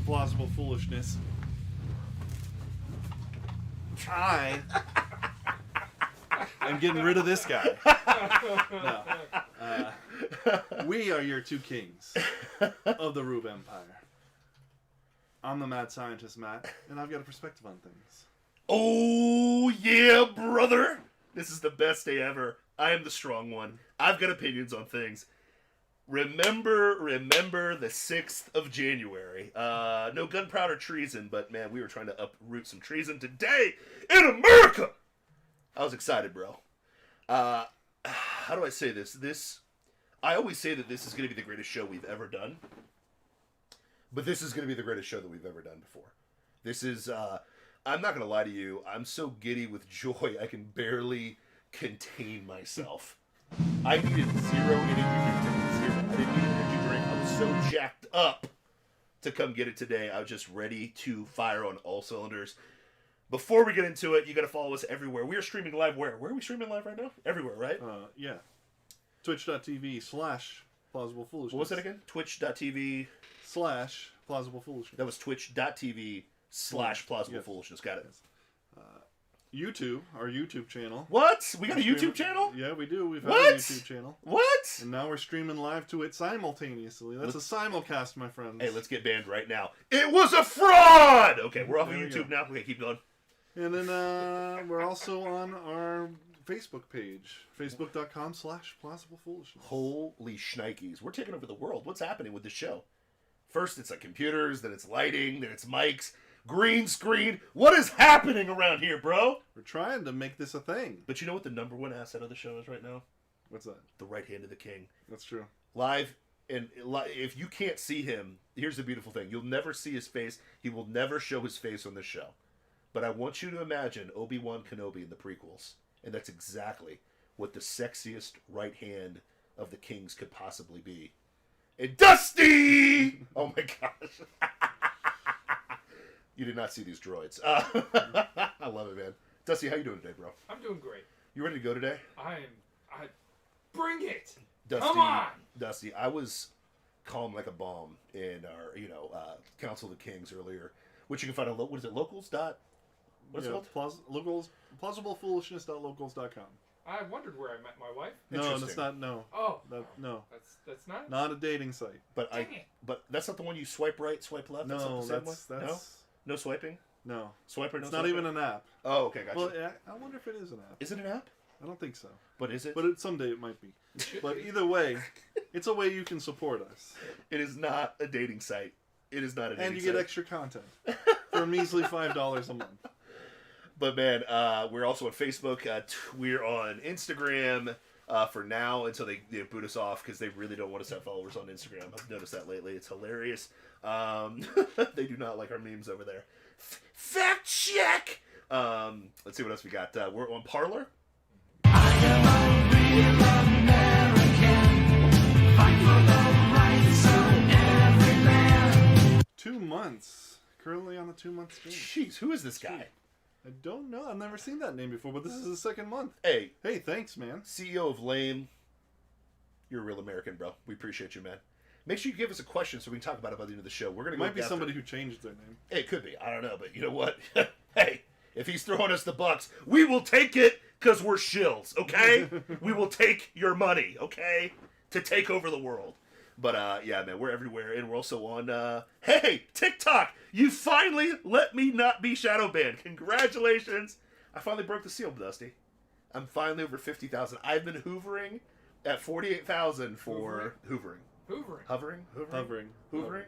Plausible Foolishness. I am getting rid of this guy. No. We are your two kings of the Roob Empire. I'm the mad scientist, Matt, and I've got a perspective on things. Oh, yeah, brother. This is the best day ever. I am the strong one. I've got opinions on things. Remember the 6th of January. No gunpowder treason, but man, we were trying to uproot some treason today in America. I was excited, bro. How do I say this? I always say that this is going to be the greatest show we've ever done. But this is going to be the greatest show that we've ever done before. This is, I'm not going to lie to you. I'm so giddy with joy, I can barely contain myself. I needed 0 energy drink. I didn't need an energy drink. I was so jacked up to come get it today. I was just ready to fire on all cylinders. Before we get into it, you got to follow us everywhere. We are streaming live where? Where are we streaming live right now? Everywhere, right? Yeah. Twitch.tv/Plausible Foolishness. What was that again? Twitch.tv/Plausible Foolishness. That was twitch.tv/Plausible Foolishness. Got it. Yes. YouTube, our YouTube channel. What? We got a YouTube channel? Yeah, we do. We've had a YouTube channel. What? And now we're streaming live to it simultaneously. That's a simulcast, my friends. Hey, let's get banned right now. It was a fraud! Okay, we're off of YouTube now. Okay, keep going. And then we're also on our Facebook page. Facebook.com/Plausible Foolishness. Holy shnikes. We're taking over the world. What's happening with this show? First it's like computers, then it's lighting, then it's mics. Green screen. What is happening around here, bro? We're trying to make this a thing. But you know what the number one asset of the show is right now? What's that? The right hand of the king. That's true. Live, and if you can't see him, here's the beautiful thing. You'll never see his face. He will never show his face on this show. But I want you to imagine Obi-Wan Kenobi in the prequels. And that's exactly what the sexiest right hand of the kings could possibly be. And Dusty! Oh my gosh. You did not see these droids. I love it, man. Dusty, how you doing today, bro? I'm doing great. You ready to go today? Bring it! Dusty, Come on! Dusty, I was calm like a bomb in our, Council of the Kings earlier, which you can find on, what is it, locals? What's it called? PlausibleFoolishness.locals.com. I wondered where I met my wife. No, that's not, no. Oh. No. That's not? Not a dating site. But that's not the one you swipe right, swipe left? No, that's no? No swiping? No. Swiper, no It's swiping? not even an app. Oh, okay, gotcha. Well, yeah, I wonder if it is an app. Is it an app? I don't think so. But is it? But someday it might be. But either way, it's a way you can support us. It is not a dating site. It is not a dating site. And you get extra content for a measly $5 a month. But man, we're also on Facebook. We're on Instagram for now until they boot us off because they really don't want us to have followers on Instagram. I've noticed that lately. It's hilarious. They do not like our memes over there. Fact check! Let's see what else we got. We're on Parler. I am a real American. Fight for the rights of every man. 2 months. Currently on the 2-month stream. Jeez, who is this guy? I don't know. I've never seen that name before, but this is the second month. Hey, thanks, man. CEO of Lame. You're a real American, bro. We appreciate you, man. Make sure you give us a question so we can talk about it by the end of the show. We're gonna might be somebody who changed their name. Hey, it could be. I don't know, but you know what? Hey, if he's throwing us the bucks, we will take it because we're shills, okay? We will take your money, okay? To take over the world. But yeah, man, we're everywhere, and we're also on. Hey, TikTok! You finally let me not be shadow banned. Congratulations! I finally broke the seal, Dusty. I'm finally over 50,000. I've been hoovering at 48,000 for hoovering. Hovering. Hoovering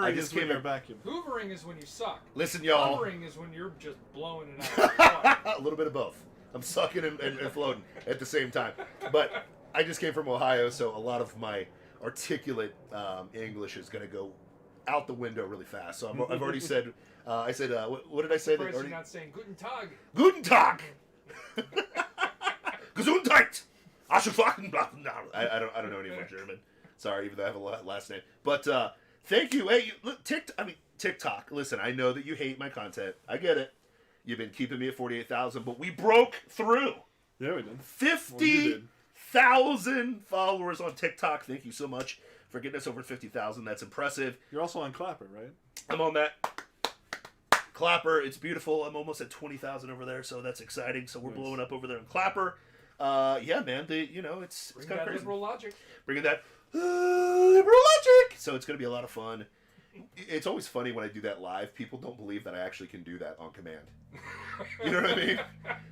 I just is when came you're in- vacuum. Hoovering is when you suck. Listen, y'all. Hovering is when you're just blowing it out. A little bit of both. I'm sucking and floating at the same time. But I just came from Ohio, so a lot of my articulate English is going to go out the window really fast. So I've already said, what did I say? Of course, you're not saying Guten Tag. Guten Tag! Gesundheit! I don't know any more German. Sorry, even though I have a last name. But thank you. Hey, look, TikTok. Listen, I know that you hate my content. I get it. You've been keeping me at 48,000, but we broke through. Yeah, we did. 50,000 followers on TikTok. Thank you so much for getting us over 50,000. That's impressive. You're also on Clapper, right? I'm on that. Clapper, it's beautiful. I'm almost at 20,000 over there, so that's exciting. So we're Nice. blowing up over there in Clapper. Yeah, man. It's Bring kind of that crazy. liberal logic. Bringing that liberal logic. So it's gonna be a lot of fun. It's always funny when I do that live. People don't believe that I actually can do that on command. You know what I mean?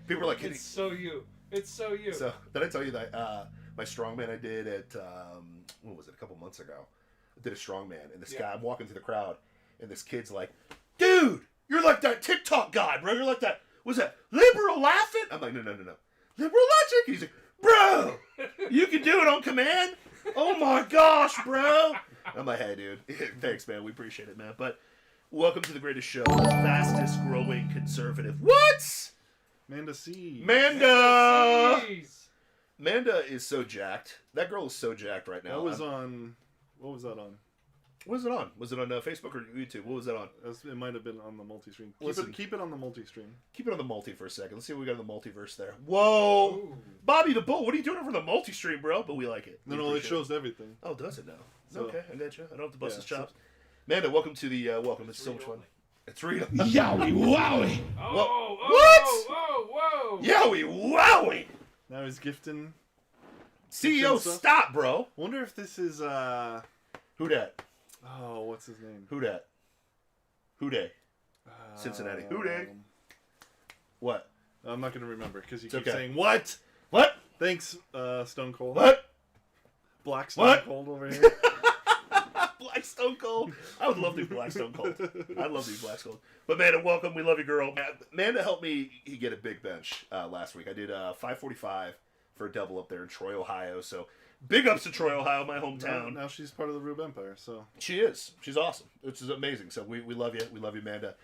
People are like, It's so you. It's so you. So did I tell you that my strongman I did at what was it, a couple months ago? I did a strongman, and this guy, I'm walking through the crowd, and this kid's like, "Dude, you're like that TikTok guy, bro. You're like that. Was that liberal laughing?" I'm like, no. Liberal logic. And he's like, "Bro, you can do it on command. Oh my gosh, bro." I'm like, "Hey, dude, thanks, man. We appreciate it, man." But welcome to the greatest show, the fastest growing conservative. What? Manda C. Manda. Jeez. Manda is so jacked. That girl is so jacked right now. What was that on? What was it on? Was it on Facebook or YouTube? What was that on? It might have been on the multi-stream. Listen. Keep it on the multi-stream. Keep it on the multi for a second. Let's see what we got in the multiverse there. Whoa! Ooh. Bobby the Bull, what are you doing over the multi-stream, bro? But we like it. We It appreciate shows everything. Oh, does it now? So- Okay, I got you. I don't have to bust Yeah, his chops. Manda, welcome to the welcome. It's so much read fun. only. It's real. Yowie wowie! Whoa. Yowie wowie! Now he's gifting. CEO, stuff? stop, bro. Wonder if this is Who dat? oh, what's his name? Who dat? Who dey? Cincinnati. Who dey? What? I'm not gonna remember because you It's keep okay. saying what. What? Thanks, Stone Cold. What? Black Stone What? Cold over here. Black Stone Cold. I would love to be Black Stone Cold. I'd love to be Black Stone Cold. But Manda, welcome. We love you, girl. Manda helped me get a big bench last week. I did 545 for a double up there in Troy, Ohio. So big ups to Troy, Ohio, my hometown. Now she's part of the Roob Empire. So She is. She's awesome. Which is amazing. So we love you. We love you, Manda.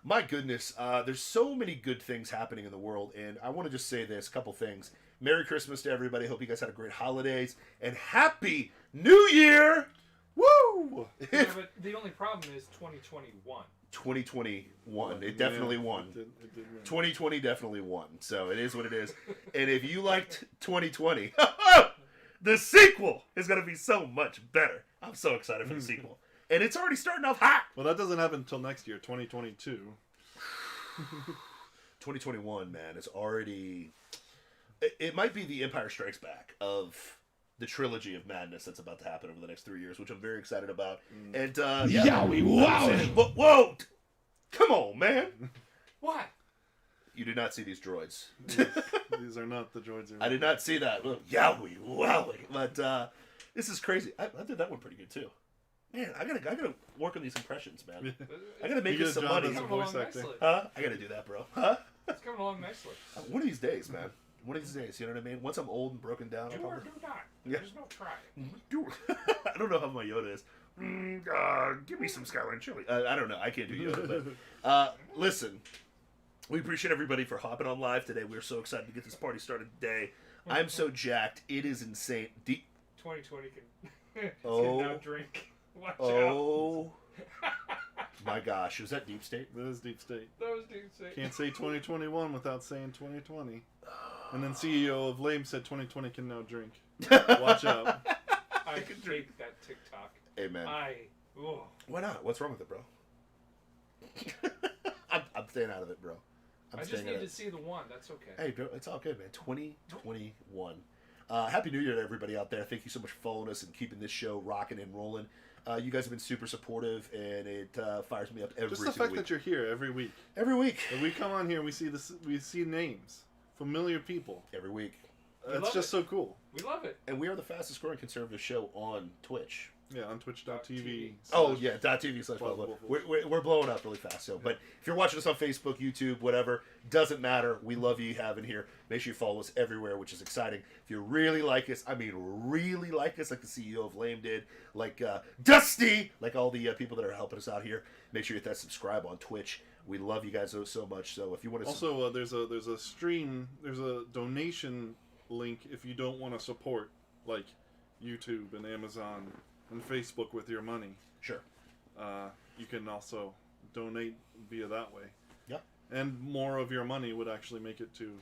My goodness, there's so many good things happening in the world, and I want to just say this, a couple things. Merry Christmas to everybody. Hope you guys had a great holidays, and Happy New Year! Woo! Yeah, but the only problem is 2021. 2021. It definitely won. It did win. 2020 definitely won. So it is what it is. And if you liked 2020, the sequel is going to be so much better. I'm so excited for the sequel. And it's already starting off hot. Well, that doesn't happen until next year, 2022. 2021, man, is already... It might be the Empire Strikes Back of the trilogy of madness that's about to happen over the next 3 years, which I'm very excited about. And, yeah. Yowie wowie! But, whoa! Come on, man! What? You did not see these droids. These are not the droids. I did not see that. Look, yowie, wowie. But this is crazy. I did that one pretty good too. Man, I gotta work on these impressions, man. I gotta make You us get some a job money. as a Coming voice along actor. nicely. Huh? I gotta do that, bro. Huh? It's coming along nicely. One of these days, man. One of these days. You know what I mean? Once I'm old and broken down, I'll Do or probably do not. Yeah. There's no try. do. I don't know how my Yoda is. Give me some Skyline chili. I don't know. I can't do Yoda. But listen, we appreciate everybody for hopping on live today. We're so excited to get this party started today. I'm so jacked. It is insane. 2020 can Oh. now drink. Watch out. Oh my gosh. Was that Deep State? That is deep state. That was deep sick. Can't say 2021 without saying 2020. And then CEO of Lame said 2020 can now drink. Watch out. I can take that TikTok. Hey, man. Oh. Why not? What's wrong with it, bro? I'm staying out of it, bro. I'm I just staying out need of to it. see the one. That's okay. Hey, bro, it's all good, man. 2021. Happy New Year to everybody out there. Thank you so much for following us and keeping this show rocking and rolling. You guys have been super supportive, and it fires me up every Just the single fact week. that you're here every week. Every week. If we come on here, we see names, familiar people. Every week. It's love just it. so cool. We love it. And we are the fastest growing conservative show on Twitch. Yeah, on twitch.tv. Oh, yeah, .tv/. Plausible. We're blowing up really fast. So, but if you're watching us on Facebook, YouTube, whatever, doesn't matter. We love you having here. Make sure you follow us everywhere, which is exciting. If you really like us, I mean really like us, like the CEO of Lame did, like Dusty, like all the people that are helping us out here, make sure you hit that subscribe on Twitch. We love you guys so much. So if you want to... Also, there's a stream, there's a donation link if you don't want to support, like, YouTube and Amazon and Facebook with your money. Sure. You can also donate via that way. Yeah. And more of your money would actually make it to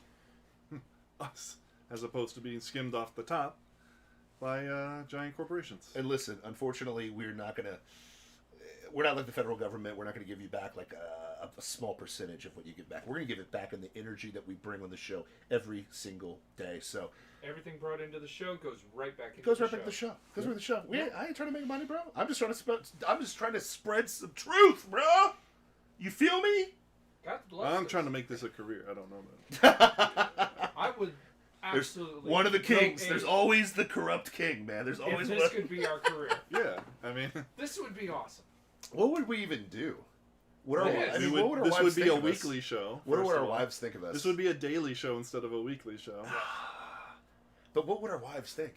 us, as opposed to being skimmed off the top by giant corporations. And listen, unfortunately, we're not gonna. we're not like the federal government. We're not going to give you back like a small percentage of what you give back. We're going to give it back in the energy that we bring on the show every single day. So Everything brought into the show goes right back into it goes the right show. back to the show. Goes right to the show. I ain't trying to make money, bro. I'm just trying to spread some truth, bro. You feel me? God bless I'm us. trying to make this a career. I don't know that. I would There's absolutely. one of the go kings. ape. There's always the corrupt king, man. There's If always this one. could be our career, Yeah, I mean, this would be awesome. What would we even do? What are Yes. I mean, we what would our this wives would be think a of us? weekly show. What first would of our all. wives think of us? This would be a daily show instead of a weekly show. But what would our wives think?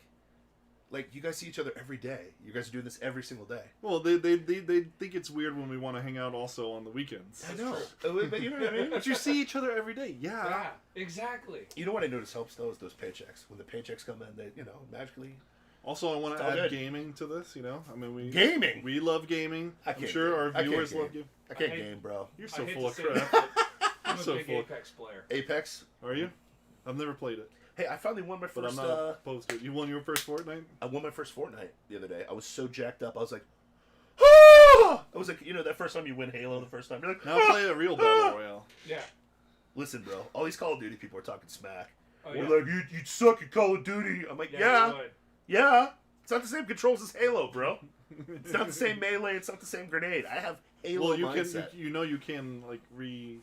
Like, you guys see each other every day. You guys are doing this every single day. Well, they think it's weird when we want to hang out also on the weekends. I know. But you know what I mean? But you see each other every day. Yeah. Yeah, exactly. You know what I notice helps, though, is those paychecks. When the paychecks come in, they, magically... Also, I want It's to all add good. gaming to this. I mean, we Gaming? love gaming. I I'm can't sure game. our I can't viewers game. love gaming. I can't I hate- game, bro. You're I so hate full to of say crap. that, I'm a So big full. Apex player. Apex? Are you? I've never played it, Hey, I finally won my but I'm first... not opposed to it. You won your first Fortnite? I won my first Fortnite the other day. I was so jacked up. I was like... I was like, that first time you win Halo the first time. You're like... Now play a real battle royale. Yeah. Listen, bro. All these Call of Duty people are talking smack. Oh, We're yeah. like, you suck at Call of Duty. I'm like, You yeah. would. Yeah, it's not the same controls as Halo, bro. It's not the same melee. It's not the same grenade. I have Halo Well, you mindset. can. You can like You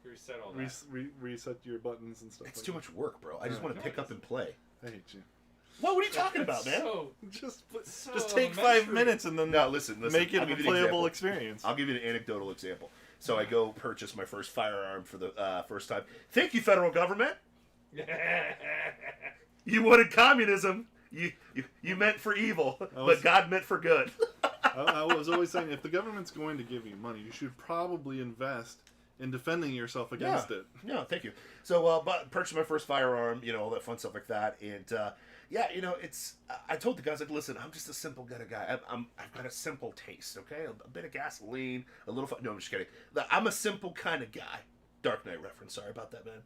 reset all that. reset your buttons and stuff. It's like too that. much work, bro. I just Yeah. want to No, pick it up and play. I hate you. What are you talking about, man? So, Just so take 5 elementary. minutes and then No, listen. make it I'll a give you an playable example. experience. I'll give you an anecdotal example. So I go purchase my first firearm for the first time. Thank you, federal government. You wanted communism. You meant for evil, but God meant for good. I was always saying, if the government's going to give you money, you should probably invest in defending yourself against it. No, thank you. So, but purchased my first firearm, all that fun stuff like that, and it's. I told the guys, like, listen, I'm just a simple kind of guy. I've got a simple taste, okay? A bit of gasoline, a little. No, I'm just kidding. I'm a simple kind of guy. Dark Knight reference. Sorry about that, man.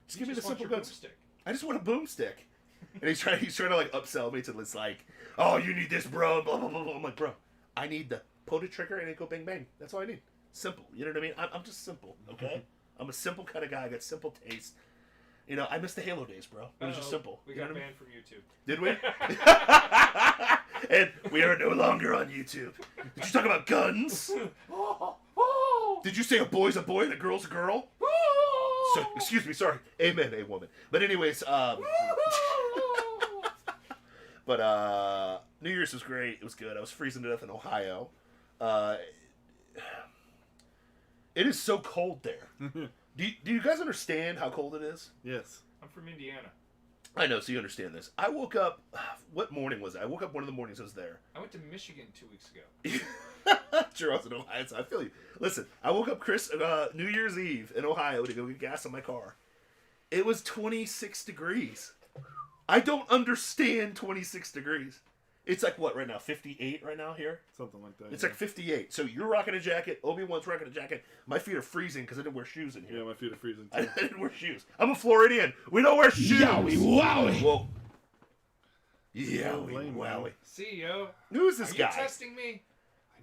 Just give me the want simple your guns. boomstick. I just want a boomstick. And he's trying to like upsell me to this like, oh, you need this, bro. Blah blah blah blah. I'm like, bro, I need the pull the trigger and it go bang bang. That's all I need. Simple. You know what I mean? I'm just simple. Okay. I'm a simple kind of guy. I got simple taste. I miss the Halo days, bro. It was just simple. We You know got what I mean? banned from YouTube. Did we? And we are no longer on YouTube. Did you talk about guns? Did you say a boy's a boy and a girl's a girl? So, excuse me, sorry. Amen, a woman. But anyways, New Year's was great. It was good. I was freezing to death in Ohio. It is so cold there. Do you guys understand how cold it is? Yes. I'm from Indiana. I know, so you understand this. I woke up, what morning was it? I woke up one of the mornings I was there. I went to Michigan 2 weeks ago. Sure, I was in Ohio, so I feel you. Listen, I woke up New Year's Eve in Ohio to go get gas in my car. It was 26 degrees. I don't understand 26 degrees. It's like what right now? 58 right now here? Something like that. It's yeah. like 58. So you're rocking a jacket. Obi-Wan's rocking a jacket. My feet are freezing because I didn't wear shoes in here. Yeah, my feet are freezing I too. didn't wear shoes. I'm a Floridian. We don't wear shoes. Yowie, wowie. Well, Don't blame me. wowie. CEO, Who's this are guy? you testing me?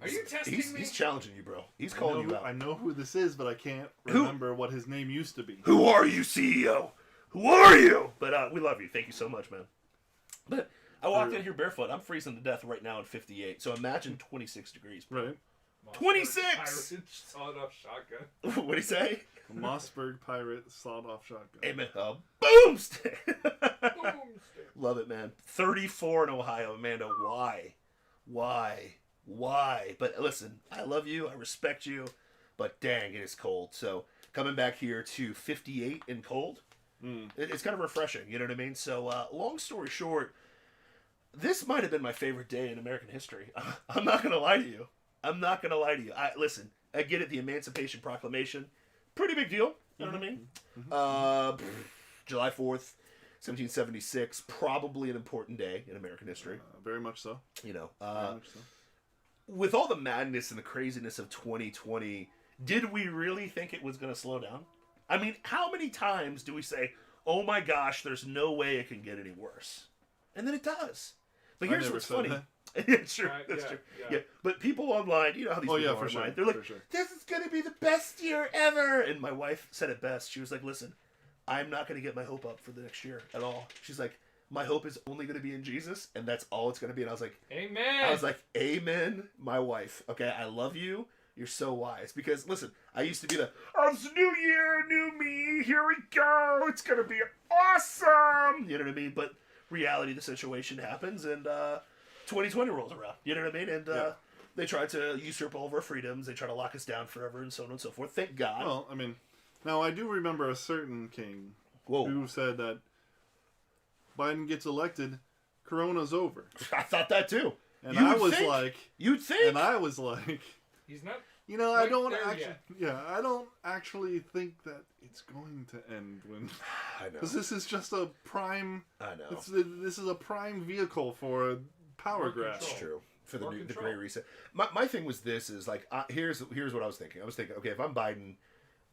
Are you testing me? He's challenging you, bro. He's I calling you know, out. I know who this is, but I can't Who? remember what his name used to be. Who are you, CEO? Who are you? But we love you. Thank you so much, man. But I walked in here barefoot. I'm freezing to death right now at 58. So imagine 26 degrees. Right. 26! Pirate sawed-off shotgun. What'd he say? A Mossberg Pirate sawed-off shotgun. Amen. Boomstick. Boom. Love it, man. 34 in Ohio, Amanda. Why? Why? But listen, I love you. I respect you. But dang, it is cold. So coming back here to 58 and cold, it's kind of refreshing. You know what I mean? So long story short, this might have been my favorite day in American history. I'm not going to lie to you. Listen, I get it. The Emancipation Proclamation, pretty big deal. You know what I mean? July 4th. 1776, probably an important day in American history. Very much so. Very much so. With all the madness and the craziness of 2020, did we really think it was going to slow down? I mean, how many times do we say, oh my gosh, there's no way it can get any worse? And then it does. But here's what's funny. Yeah, true. Right, That's yeah, true. yeah. Yeah, but people online, you know how these Oh, people yeah, are for online. sure, They're like, for sure. "This is gonna be the best year ever." And my wife said it best. She was like, "Listen, I'm not gonna get my hope up for the next year at all." She's like, "My hope is only gonna be in Jesus, and that's all it's gonna be." And I was like, Amen. "Amen, my wife. Okay, I love you. You're so wise." Because listen, I used to be "Oh, it's a new year, new me. Here we go. It's gonna be awesome." You know what I mean? But reality, the situation happens, and 2020 rolls around. You know what I mean? And they try to usurp all of our freedoms. They try to lock us down forever, and so on and so forth. Thank God. Well, I mean, now I do remember a certain king Whoa. who said that Biden gets elected, Corona's over. I thought that too. And You I would was think. like, You'd think. and I was like, He's not. you know, I Right don't there actually, yet. I don't actually think that it's going to end when, I know. because this is just a prime. I know. This is a prime vehicle for a power More grab. It's true. For the More the control. Great Reset. My thing was this is like here's what I was thinking. I was thinking, okay, if I'm Biden,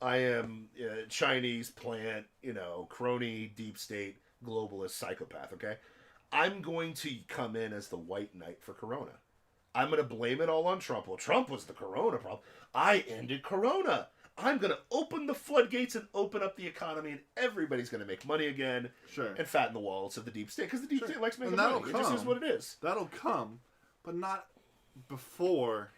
I am Chinese plant, crony, deep state, globalist psychopath. Okay, I'm going to come in as the white knight for Corona. I'm going to blame it all on Trump. Well, Trump was the Corona problem. I ended Corona. I'm going to open the floodgates and open up the economy, and everybody's going to make money again Sure. and fatten the wallets of the deep state because the deep Sure. state likes making And that'll money. It just is come. what it is. That'll come, but not before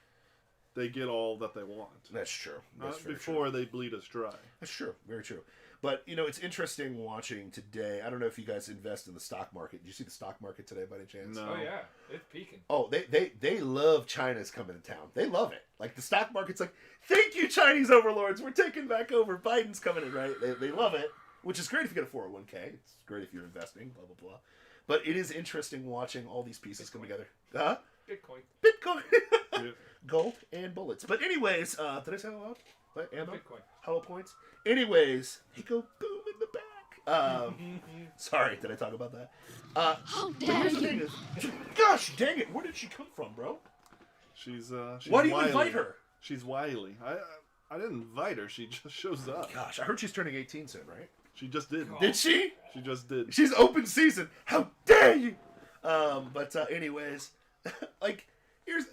they get all that they want. That's true. That's Not very before true. they bleed us dry. That's true. Very true. But, it's interesting watching today. I don't know if you guys invest in the stock market. Did you see the stock market today by any chance? No. Oh yeah, it's peaking. Oh, they love China's coming to town. They love it. Like, the stock market's like, thank you, Chinese overlords. We're taking back over. Biden's coming in, right? They love it, which is great if you get a 401k. It's great if you're investing, blah, blah, blah. But it is interesting watching all these pieces come together. Huh? Bitcoin. Bitcoin. Yeah. Gold and bullets. But anyways, did I say that loud? What? Ammo? Bitcoin. Hollow points. Anyways, he go boom in the back. Sorry, did I talk about that? How But dare here's the you! thing is, gosh dang it, where did she come from, bro? She's Why do you wily. invite her? She's wily. I didn't invite her. She just shows up. Gosh, I heard she's turning 18 soon, right? She just did. Did she? She just did. She's open season. How dare you? But anyways, like,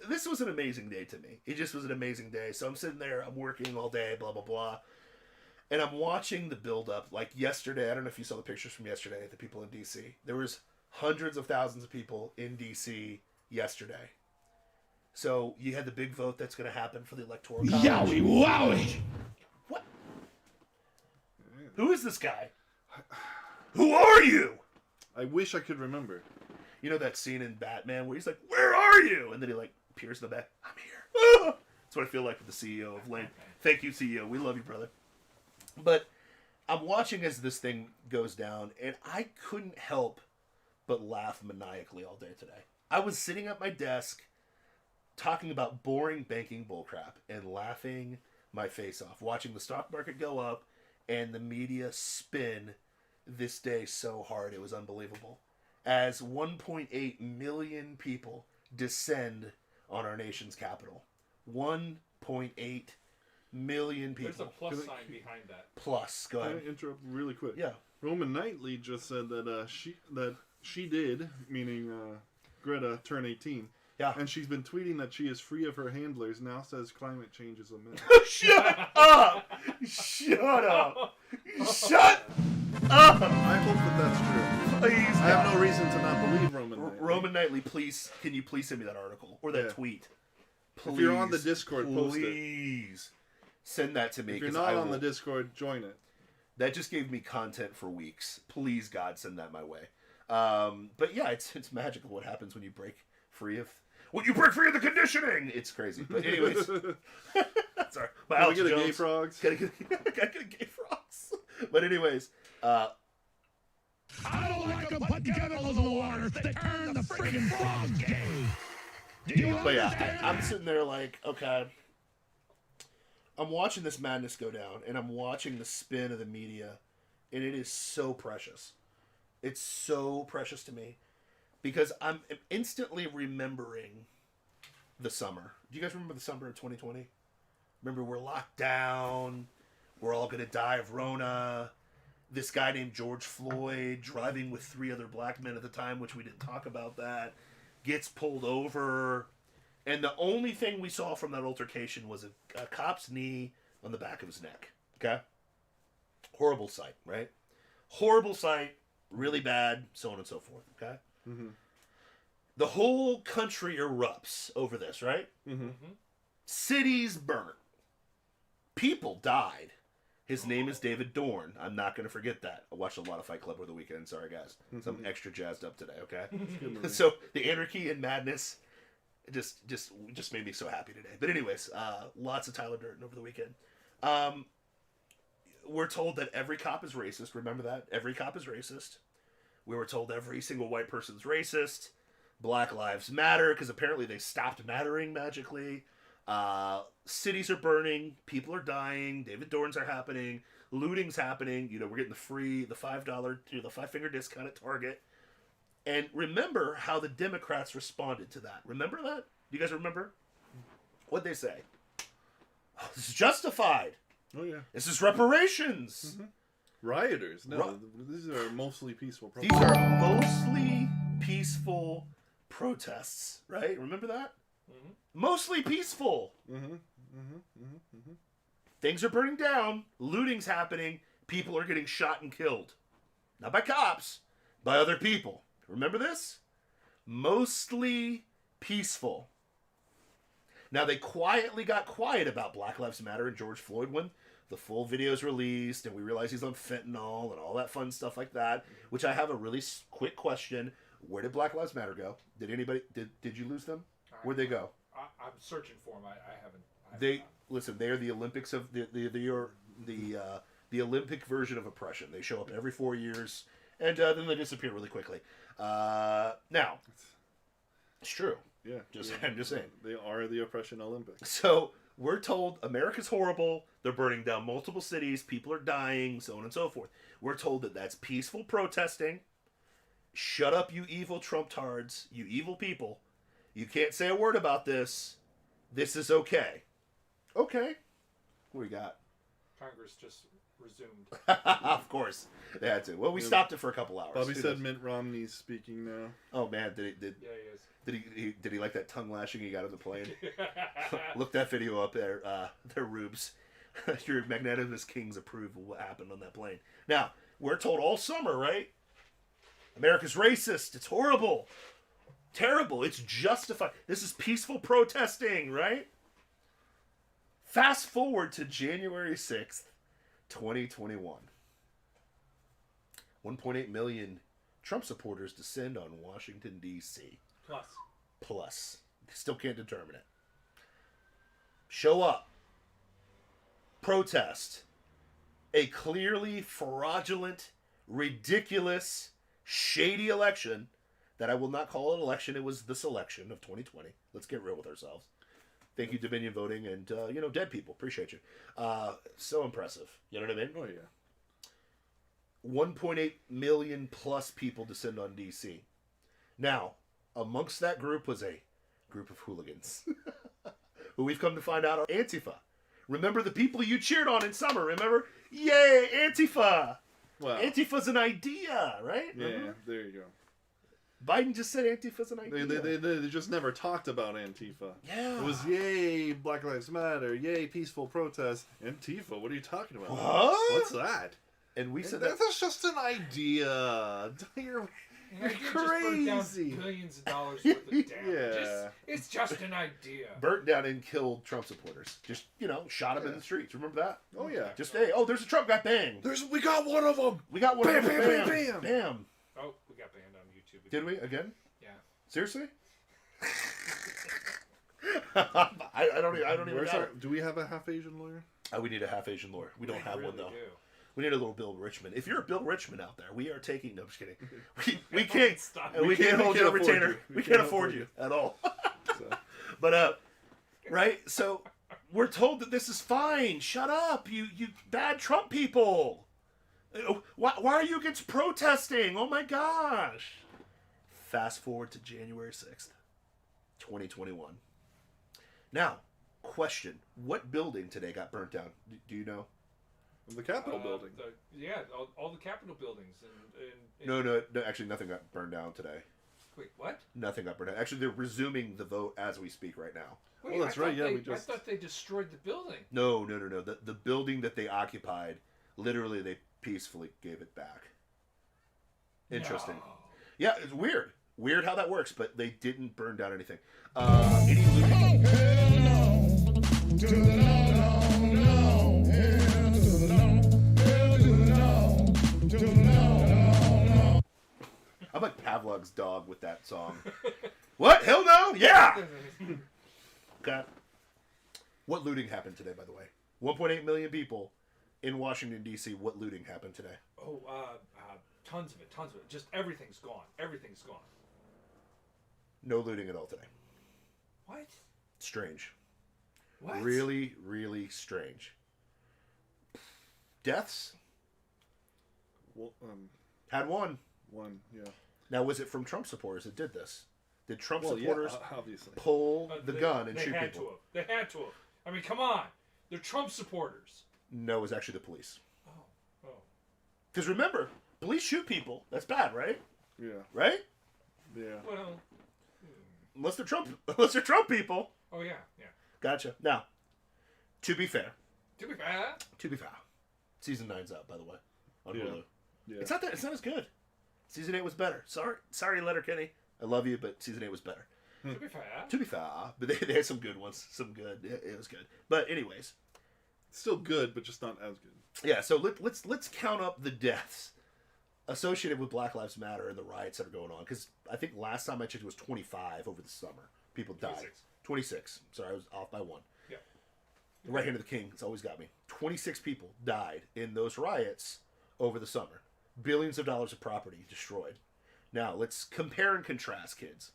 this was an amazing day to me. It just was an amazing day. So I'm sitting there, I'm working all day, blah, blah, blah. And I'm watching the build up. Like yesterday, I don't know if you saw the pictures from yesterday, the people in DC. There was hundreds of thousands of people in DC yesterday. So you had the big vote that's going to happen for the electoral college. Yowie wowie! What? Who is this guy? Who are you? I wish I could remember. You know that scene in Batman where he's like, "Where are you?" And then he like peers in the back. "I'm here." That's what I feel like with the CEO of Lane. Thank you, CEO. We love you, brother. But I'm watching as this thing goes down, and I couldn't help but laugh maniacally all day today. I was sitting at my desk talking about boring banking bullcrap and laughing my face off, watching the stock market go up and the media spin this day so hard it was unbelievable. As 1.8 million people descend on our nation's capital. 1.8 million people. There's a plus Can I- sign behind that. Plus. Go Can ahead. I interrupt really quick? Yeah. Roman Knightley just said that she did, meaning Greta, turn 18. Yeah. And she's been tweeting that she is free of her handlers. Now says climate change is a myth. Shut up! Shut up! Shut up! I hope that that's true. Please, I have God. no reason to not believe Roman Knightley. Roman Knightley, please, can you please send me that article or that Yeah. tweet? Please, If you're on the Discord, post it. please send that to me. If you're 'cause not I on the will- Discord, join it. that just gave me content for weeks. Please, God, send that my way. But yeah, it's magical what happens when you break free of the conditioning. It's crazy. But anyways, sorry. My Can we Alex get a Jones. gay frogs? Gotta get a gay frogs. But anyways, I don't like to put chemicals in the water that turn the friggin' frogs gay. Do you but yeah, understand? I'm sitting there like, okay. I'm watching this madness go down, and I'm watching the spin of the media, and it is so precious. It's so precious to me because I'm instantly remembering the summer. Do you guys remember the summer of 2020? Remember we're locked down, we're all gonna die of Rona. This guy named George Floyd driving with 3 other black men at the time, which we didn't talk about that, gets pulled over, and the only thing we saw from that altercation was a cop's knee on the back of his neck. Okay? Horrible sight, right? Horrible sight, really bad, so on and so forth, okay? Mm-hmm. The whole country erupts over this, right? Mm-hmm. Cities burnt. People died. His name is David Dorn. I'm not going to forget that. I watched a lot of Fight Club over the weekend. Sorry, guys. So I'm extra jazzed up today, okay? So the anarchy and madness just made me so happy today. But anyways, lots of Tyler Durden over the weekend. We're told that every cop is racist. Remember that? Every cop is racist. We were told every single white person's racist. Black Lives Matter, because apparently they stopped mattering magically. Cities are burning. People are dying. David Dorns are happening. Looting's happening. You know, we're getting the $5, the 5-finger discount at Target. And remember how the Democrats responded to that. Remember that? Do you guys remember? What'd they say? Oh, this is justified. Oh, yeah. This is reparations. Mm-hmm. Rioters. No, these are mostly peaceful These protests. are mostly peaceful protests, right? Remember that? Mm-hmm. Mostly peaceful. Mm-hmm. Mm-hmm. Mm-hmm. Mm-hmm. Things are burning down. Looting's happening. People are getting shot and killed. Not by cops, by other people. Remember this? Mostly peaceful. Now, they quietly got quiet about Black Lives Matter and George Floyd when the full video's released and we realize he's on fentanyl and all that fun stuff like that, which I have a really quick question. Where did Black Lives Matter go? Did anybody, did you lose them? Where'd they go? I'm searching for them. I haven't. They, listen, they are the Olympics of the Olympic version of oppression. They show up every 4 years and then they disappear really quickly. Now, it's true. Yeah. I'm just saying. They are the oppression Olympics. So we're told America's horrible. They're burning down multiple cities. People are dying, so on and so forth. We're told that that's peaceful protesting. Shut up, you evil Trump-tards, you evil people. You can't say a word about this. This is okay. Okay. What we got? Congress just resumed. Of course. They had to. Well, we stopped it for a couple hours. Bobby Who said knows? Mitt Romney's speaking now. Oh, man. Yeah, he is. Did he like that tongue lashing he got on the plane? Look that video up there. They're Roobs. Your magnanimous kings approve of what happened on that plane. Now, we're told all summer, right? America's racist. It's horrible. Terrible. It's justified. This is peaceful protesting, right? Fast forward to January 6th, 2021. 1.8 million Trump supporters descend on Washington, D.C. Plus. Still can't determine it. Show up. Protest. A clearly fraudulent, ridiculous, shady election that I will not call an election. It was the selection of 2020. Let's get real with ourselves. Thank you, Dominion Voting, and, dead people. Appreciate you. So impressive. You know what I mean? Oh, yeah. 1.8 million plus people descend on D.C. Now, amongst that group was a group of hooligans who we've come to find out are Antifa. Remember the people you cheered on in summer, remember? Yay, Antifa! Well, Antifa's an idea, right? yeah, Remember? there you go. Biden just said Antifa's an idea. They just never talked about Antifa. Yeah. It was yay, Black Lives Matter, yay, peaceful protest. Antifa, what are you talking about? What? What's that? And we said that. That's just an idea. You're You just burnt down crazy. billions of dollars worth of damage. Yeah. It's just an idea. Burnt down and killed Trump supporters. Just, shot them in the streets. Remember that? Oh yeah. Just, hey, there's a Trump guy, bang. We got one of them. We got one. Bam, of them. bam, bam, Bam. Oh, we got banned on YouTube. Did we? Again? Yeah. Seriously? I don't even Where's know. our, do we have a half Asian lawyer? We need a half Asian lawyer. We don't have really one, though. Do. We need a little Bill Richmond. If you're a Bill Richmond out there, we are taking... No, I'm just kidding. We can't... We can't hold your retainer. We can't afford you at all. So. But, right? So, we're told that this is fine. Shut up, you bad Trump people. Why are you against protesting? Oh, my gosh. Fast forward to January 6th, 2021. Now, question. What building today got burnt down? Do you know? The Capitol building. All the Capitol buildings. And No, actually nothing got burned down today. Wait, what? Nothing got burned down. Actually, they're resuming the vote as we speak right now. Wait, Oh, that's I right, thought yeah, they- we just- I thought they destroyed the building. No. The building that they occupied, literally, they peacefully gave it back. Interesting. No. Yeah, it's weird. Weird how that works, but they didn't burn down anything. Any looting? Oh, hell no. To the no, no, no. Hell to the no. Hell to the no. To the no, no, no. I'm like Pavlov's dog with that song. What? Hell no? Yeah! Okay. What looting happened today, by the way? 1.8 million people in Washington, D.C. What looting happened today? Oh, tons of it. Just everything's gone. Everything's gone. No looting at all today. What? Strange. What? Really, really strange. Deaths? Well, Had one. yeah. Now, was it from Trump supporters that did this? Did Trump Well, supporters yeah, obviously. pull the They- gun and they shoot had people? To have. They had to have. I mean, come on. They're Trump supporters. No, it was actually the police. Oh. Because remember, police shoot people. That's bad, right? Yeah. Right? Yeah. Well. Unless they're Trump people. Oh yeah. Gotcha. Now, to be fair, To be fair. season 9's out, by the way, on Yeah. Hulu. Yeah. It's not as good. Season 8 was better. Sorry, Letterkenny. I love you, but season 8 was better. To be fair. To be fair, but they had some good ones. It was good. But anyways, Still good, but just not as good. yeah. So let's count up the deaths associated with Black Lives Matter and the riots that are going on. Because I think last time I checked, it was 25 over the summer. People died. 26. 26. Sorry, I was off by one. Yeah. The right hand of the king. It's always got me. 26 people died in those riots over the summer. Billions of dollars of property destroyed. Now, let's compare and contrast, kids.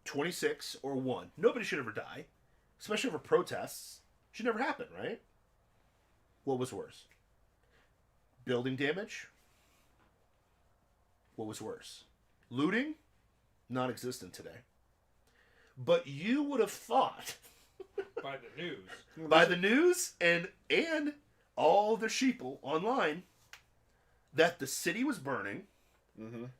26 or 1. Nobody should ever die. Especially over protests. Should never happen, right? What was worse? Building damage? What was worse? Looting? Non-existent today. But you would have thought By the news. by the news and all the sheeple online that the city was burning,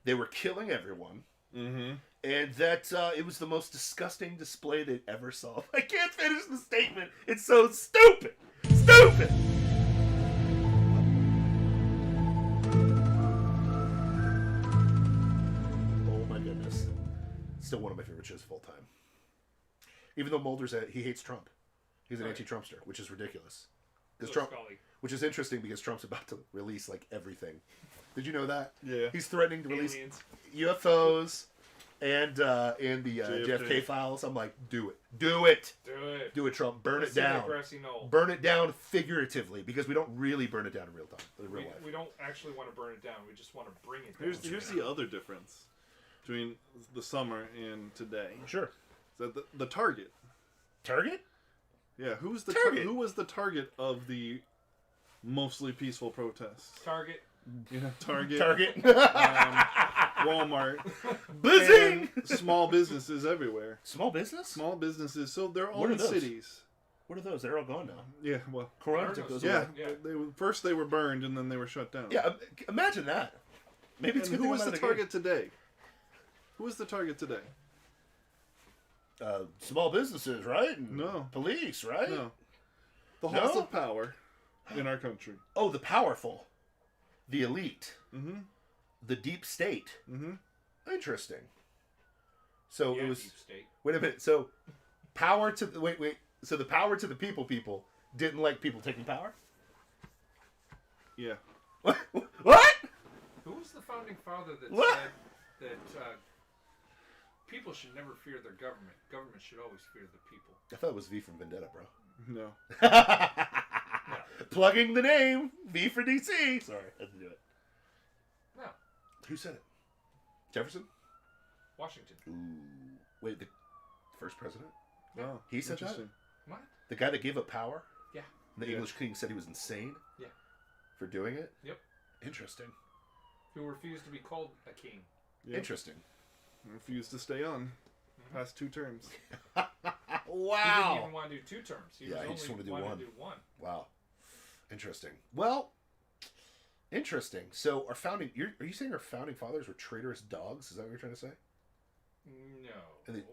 they were killing everyone, and that it was the most disgusting display they ever saw. I can't finish the statement. It's so stupid. Stupid. Oh my goodness. Still one of my favorite shows of all time. Even though Mulder's he hates Trump. He's an Right. anti-Trumpster, which is ridiculous. Because So Trump, Scully. which is interesting because Trump's about to release like everything. Did you know that? Yeah. He's threatening to release Aliens. UFOs and the JFK files. I'm like, do it, do it, do it, Trump. Burn it Listen to down. Grassy Knoll. Burn it down figuratively because we don't really burn it down in real time, in real life. We don't actually want to burn it down. We just want to bring it down. Here's the other difference between the summer and today. Sure. That the target. Target? Yeah, who was the Target. who was the target of the mostly peaceful protests? Target. Yeah, Target. Target. Walmart. Buzzing. and small businesses everywhere. Small business? Small businesses, so they're all What are in those? cities. What are those? They're all gone now. Yeah, well, Corona took those away. yeah. First they were burned and then they were shut down. Yeah, imagine that. Maybe it's And good who thing was I'm the out of target today? Who was the target today? Small businesses, right? And No. police, right? No. The No? halls of power in our country. Oh, the powerful, the elite, Mm-hmm. the deep state. Mm-hmm. Interesting. So Yeah, it was. Deep State. Wait a minute. So power to wait. So the power to the people didn't like people taking power. Yeah. What? Who was the founding father that What? said that people should never fear their government? Government should always fear the people. I thought it was V from Vendetta, bro. No. Plugging the name V for DC. Sorry, I had to do it. No. Who said it? Jefferson. Washington. Ooh. Wait, the first president? Oh, He said that? interesting. What? The guy that gave up power? Yeah. The Yeah. English king said he was insane? Yeah. For doing it? Yep. Interesting. Who refused to be called a king. Yeah. Interesting. Refused to stay on past 2 terms. He didn't Wow. even want to do 2 terms. He Yeah, was he just only wanted to do wanted one. to do one. Wow. Interesting. Well, Interesting. So are you saying our founding fathers were traitorous dogs? Is that what you're trying to say? No. And they-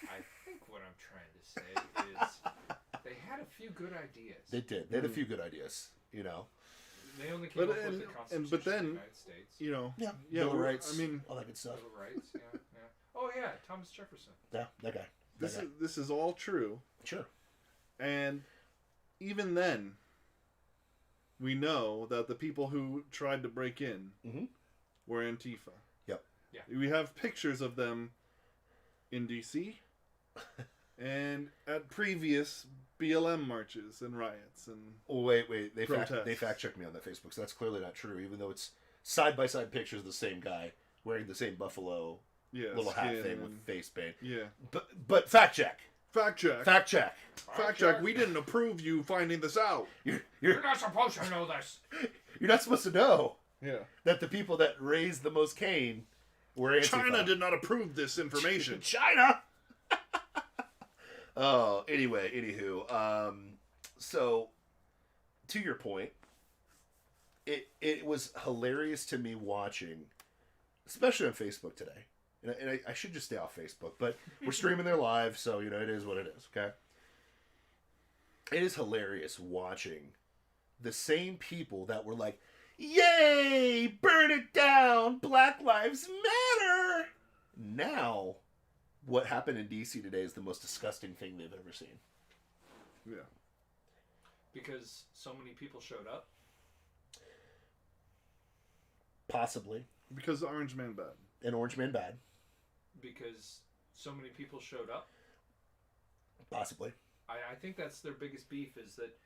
I think what I'm trying to say is they had a few good ideas. They did. They had a few good ideas. You know. They only came up with the Constitution but then, of the United States. You know, Yeah. yeah, Bill of we're- Rights. I mean, all that good stuff. Bill of Rights, yeah. Oh yeah, Thomas Jefferson. Yeah, that guy. this is all true, Sure. and even then, we know that the people who tried to break in Mhm. were Antifa. Yep. Yeah. We have pictures of them in DC and at previous BLM marches and riots and Oh, wait. They Protests. fact checked me on that Facebook, so that's clearly not true. Even though it's side by side pictures of the same guy wearing the same buffalo little hat skin thing with and- face paint. yeah. But fact check. Fact check. Fact check. Fact check. We didn't approve you finding this out. You're You're not supposed to know this. you're not supposed to know Yeah. that the people that raised the most cane were Antifa. China did not approve this information. China. Oh, anyway, anywho, so to your point, it was hilarious to me watching, especially on Facebook today. And I should just stay off Facebook, but we're streaming there live, so you know it is what it is. Okay. It is hilarious watching the same people that were like, "Yay, burn it down, Black Lives Matter." Now, what happened in DC today is the most disgusting thing they've ever seen. Yeah. Because so many people showed up. Possibly Because the Orange Man bad. an Orange Man bad. Because so many people showed up. Possibly. I think that's their biggest beef is that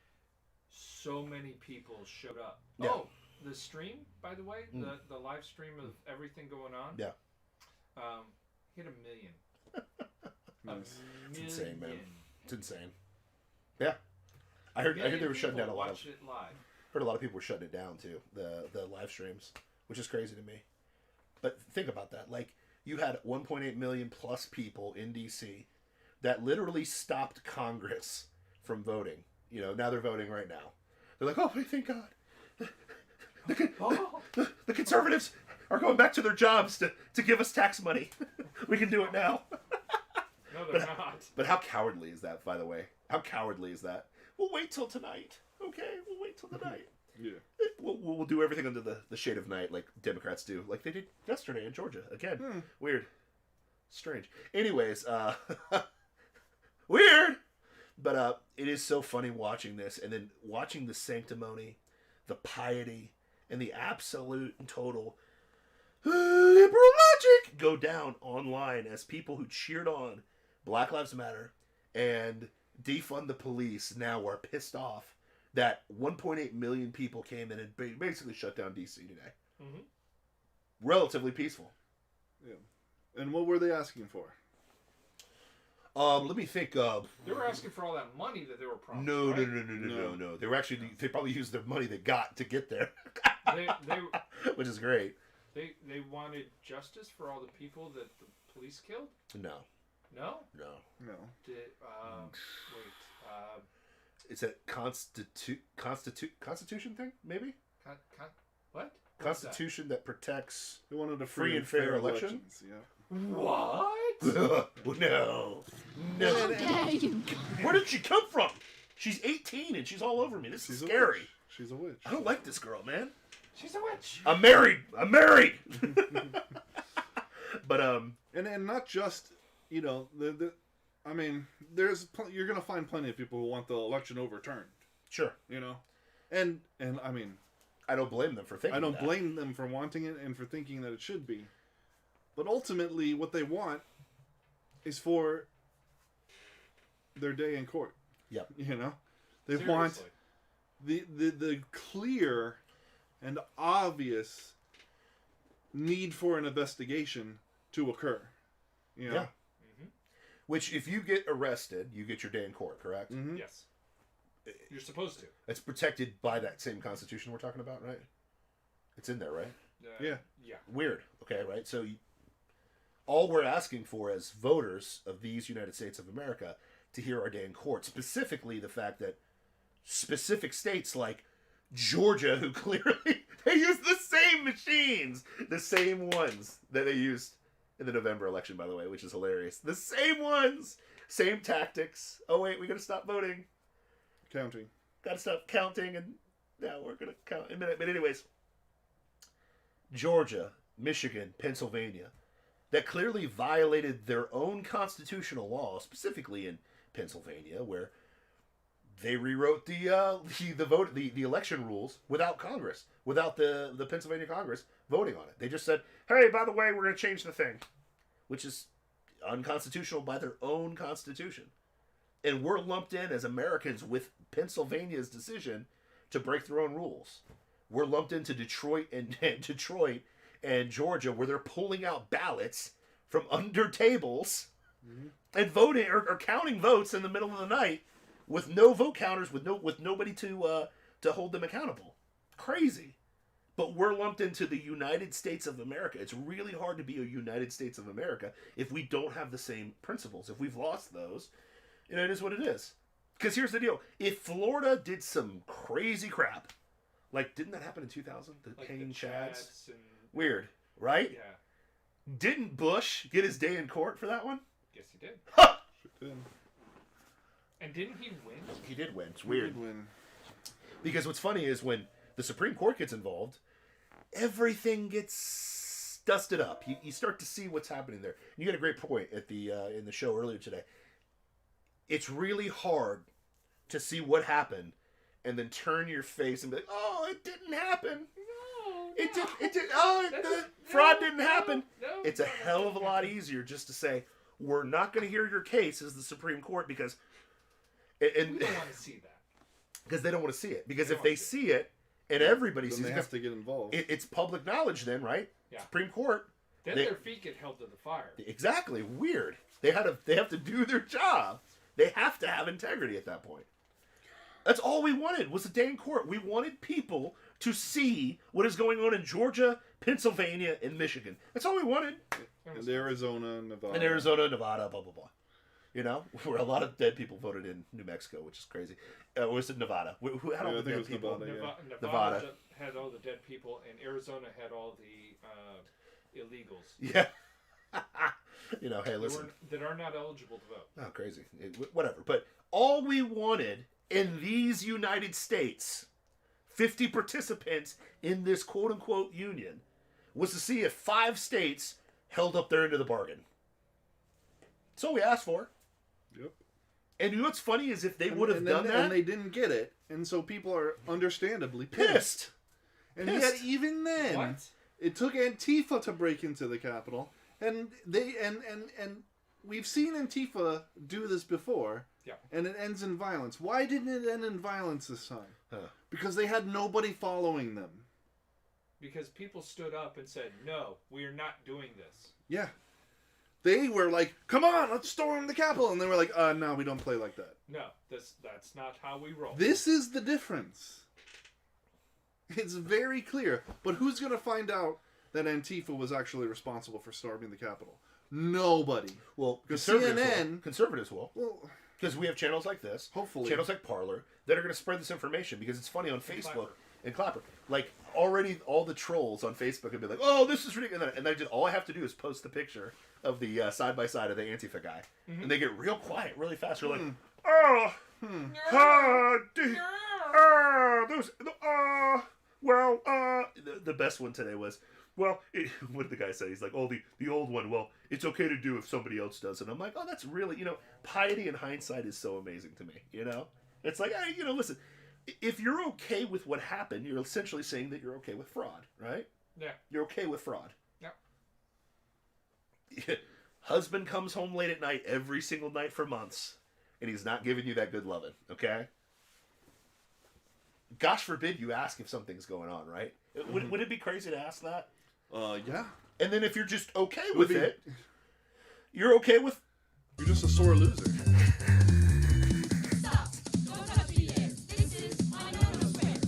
so many people showed up. Yeah. Oh, the stream, by the way, the live stream of everything going on. Yeah. Hit 1 million. Nice. It's insane, man. It's insane. Yeah. I heard they were shutting down a lot of. Watch it live. Heard a lot of people were shutting it down too. The live streams, which is crazy to me. But think about that. Like you had 1.8 million plus people in DC that literally stopped Congress from voting. You know, now they're voting right now. They're like, oh, thank God. The conservatives are going back to their jobs to give us tax money. We can do it now. No, they're not. But how cowardly is that, by the way? How cowardly is that? We'll wait till tonight. Okay, we'll wait till tonight. Yeah. We'll do everything under the shade of night like Democrats do. Like they did yesterday in Georgia. Again, weird. Strange. Anyways, weird! But it is so funny watching this and then watching the sanctimony, the piety, and the absolute and total liberal logic go down online as people who cheered on Black Lives Matter and defund the police now are pissed off that 1.8 million people came in and basically shut down DC today. Mm-hmm. Relatively peaceful. Yeah. And what were they asking for? Let me think. They were asking for all that money that they were promised. No. right? They were actually they probably used the money they got to get there, They which is great. they wanted justice for all the people that the police killed. No. No. No. Did It's a constitution thing, maybe what? constitution that protects. They wanted a Free and fair election? elections, Yeah. What? No. Where did she come from? She's 18 and she's all over me. This is a scary. witch. She's a witch. I don't like this girl, man. She's a witch. I'm married. But And not just, you know, I mean, you're gonna find plenty of people who want the election overturned. sure. You know, and I mean, I don't blame them for thinking. I don't that. blame them for wanting it and for thinking that it should be. But ultimately, what they want is for their day in court. Yep. You know, they want the clear and obvious need for an investigation to occur. You know? Yeah. Which, if you get arrested, you get your day in court, correct? Mm-hmm. Yes. You're supposed to. It's protected by that same constitution we're talking about, right? It's in there, right? Yeah. Yeah. Weird. Okay, right? So all we're asking for as voters of these United States of America to hear our day in court, specifically the fact that specific states like Georgia, who clearly they used the same machines, the same ones that they used in the November election, by the way, which is hilarious. The same ones, same tactics. Oh wait, we gotta stop voting. Counting. Gotta stop counting, and now we're gonna count in a minute. But anyways, Georgia, Michigan, Pennsylvania, that clearly violated their own constitutional law, specifically in Pennsylvania, where they rewrote the election rules without Congress, without the Pennsylvania Congress voting on it. They just said, "Hey, by the way, we're going to change the thing," which is unconstitutional by their own constitution. And we're lumped in as Americans with Pennsylvania's decision to break their own rules. We're lumped into Detroit and Georgia, where they're pulling out ballots from under tables and voting or counting votes in the middle of the night with no vote counters, with nobody to hold them accountable. Crazy. But we're lumped into the United States of America. It's really hard to be a United States of America if we don't have the same principles. If we've lost those, it is what it is. Because here's the deal. If Florida did some crazy crap, like, didn't that happen in 2000? The like Kane the Chads? and Weird, right? yeah, Didn't Bush get his day in court for that one? guess he did. Ha! Did. And didn't he win? He did win. It's weird. Did win. Because what's funny is when the Supreme Court gets involved, everything gets dusted up. You start to see what's happening there. You got a great point at the in the show earlier today. It's really hard to see what happened and then turn your face and be like, "Oh, it didn't happen. No, It did. It did. Oh, the fraud didn't happen." No, It's a hell of a lot easier just to say, "We're not going to hear your case as the Supreme Court because," We and don't want to see that. because they don't want to see it. Because They if don't they want to see it and everybody Then sees they it, have to get involved. it's public knowledge then, right? Yeah. Supreme Court. Then They- their feet get held to the fire. Exactly. Weird. They have to do their job. They have to have integrity at that point. That's all we wanted was a day in court. We wanted people to see what is going on in Georgia, Pennsylvania, and Michigan. That's all we wanted. And Arizona, Nevada. And Arizona, Nevada, blah, blah, blah. You know, where a lot of dead people voted in New Mexico, which is crazy. Or was it Nevada? Who had all Yeah, the I think it dead was people? Nevada. Yeah. Nevada, Nevada. had all the dead people, and Arizona had all the illegals Yeah. You know, hey, that listen. that are not eligible to vote. Oh, crazy. Whatever. But all we wanted in these United States, 50 participants in this quote-unquote union, was to see if 5 states held up their end of the bargain. That's all we asked for. Yep. And you know what's funny is if they would have and done then, that, and they didn't get it, and so people are understandably pissed. And Pissed. yet, even then, What? it took Antifa to break into the Capitol, and they and we've seen Antifa do this before. Yeah. And it ends in violence. Why didn't it end in violence this time? Huh. Because they had nobody following them. Because people stood up and said, "No, we are not doing this." Yeah. They were like, "Come on, let's storm the Capitol," and they were like, "No, we don't play like that." No, that's not how we roll. This is the difference. It's very clear. But who's going to find out that Antifa was actually responsible for storming the Capitol? Nobody. Well, Because conservatives will. Well, Because we have channels like this, hopefully. channels like Parler, that are going to spread this information. Because it's funny on Facebook Clapper. and Clapper. Like, already all the trolls on Facebook would be like, "Oh, this is ridiculous." And then all I have to do is post the picture of the side-by-side of the Antifa guy. Mm-hmm. And they get real quiet, really fast. They're like, Hmm. "Oh, the best one today was, well, what did the guy say? He's like, "Oh, the old one, well, it's okay to do if somebody else does it." I'm like, "Oh, that's really, piety in hindsight is so amazing to me, It's like, hey, listen, if you're okay with what happened, you're essentially saying that you're okay with fraud, right? Yeah. You're okay with fraud. Yeah. Husband comes home late at night every single night for months, and he's not giving you that good loving, okay? Gosh forbid you ask if something's going on, right? Mm-hmm. Would it be crazy to ask that? Yeah. And then if you're just okay It with would be- it, you're okay with... You're just a sore loser. Stop! Don't touch me yet. This is my normal friend.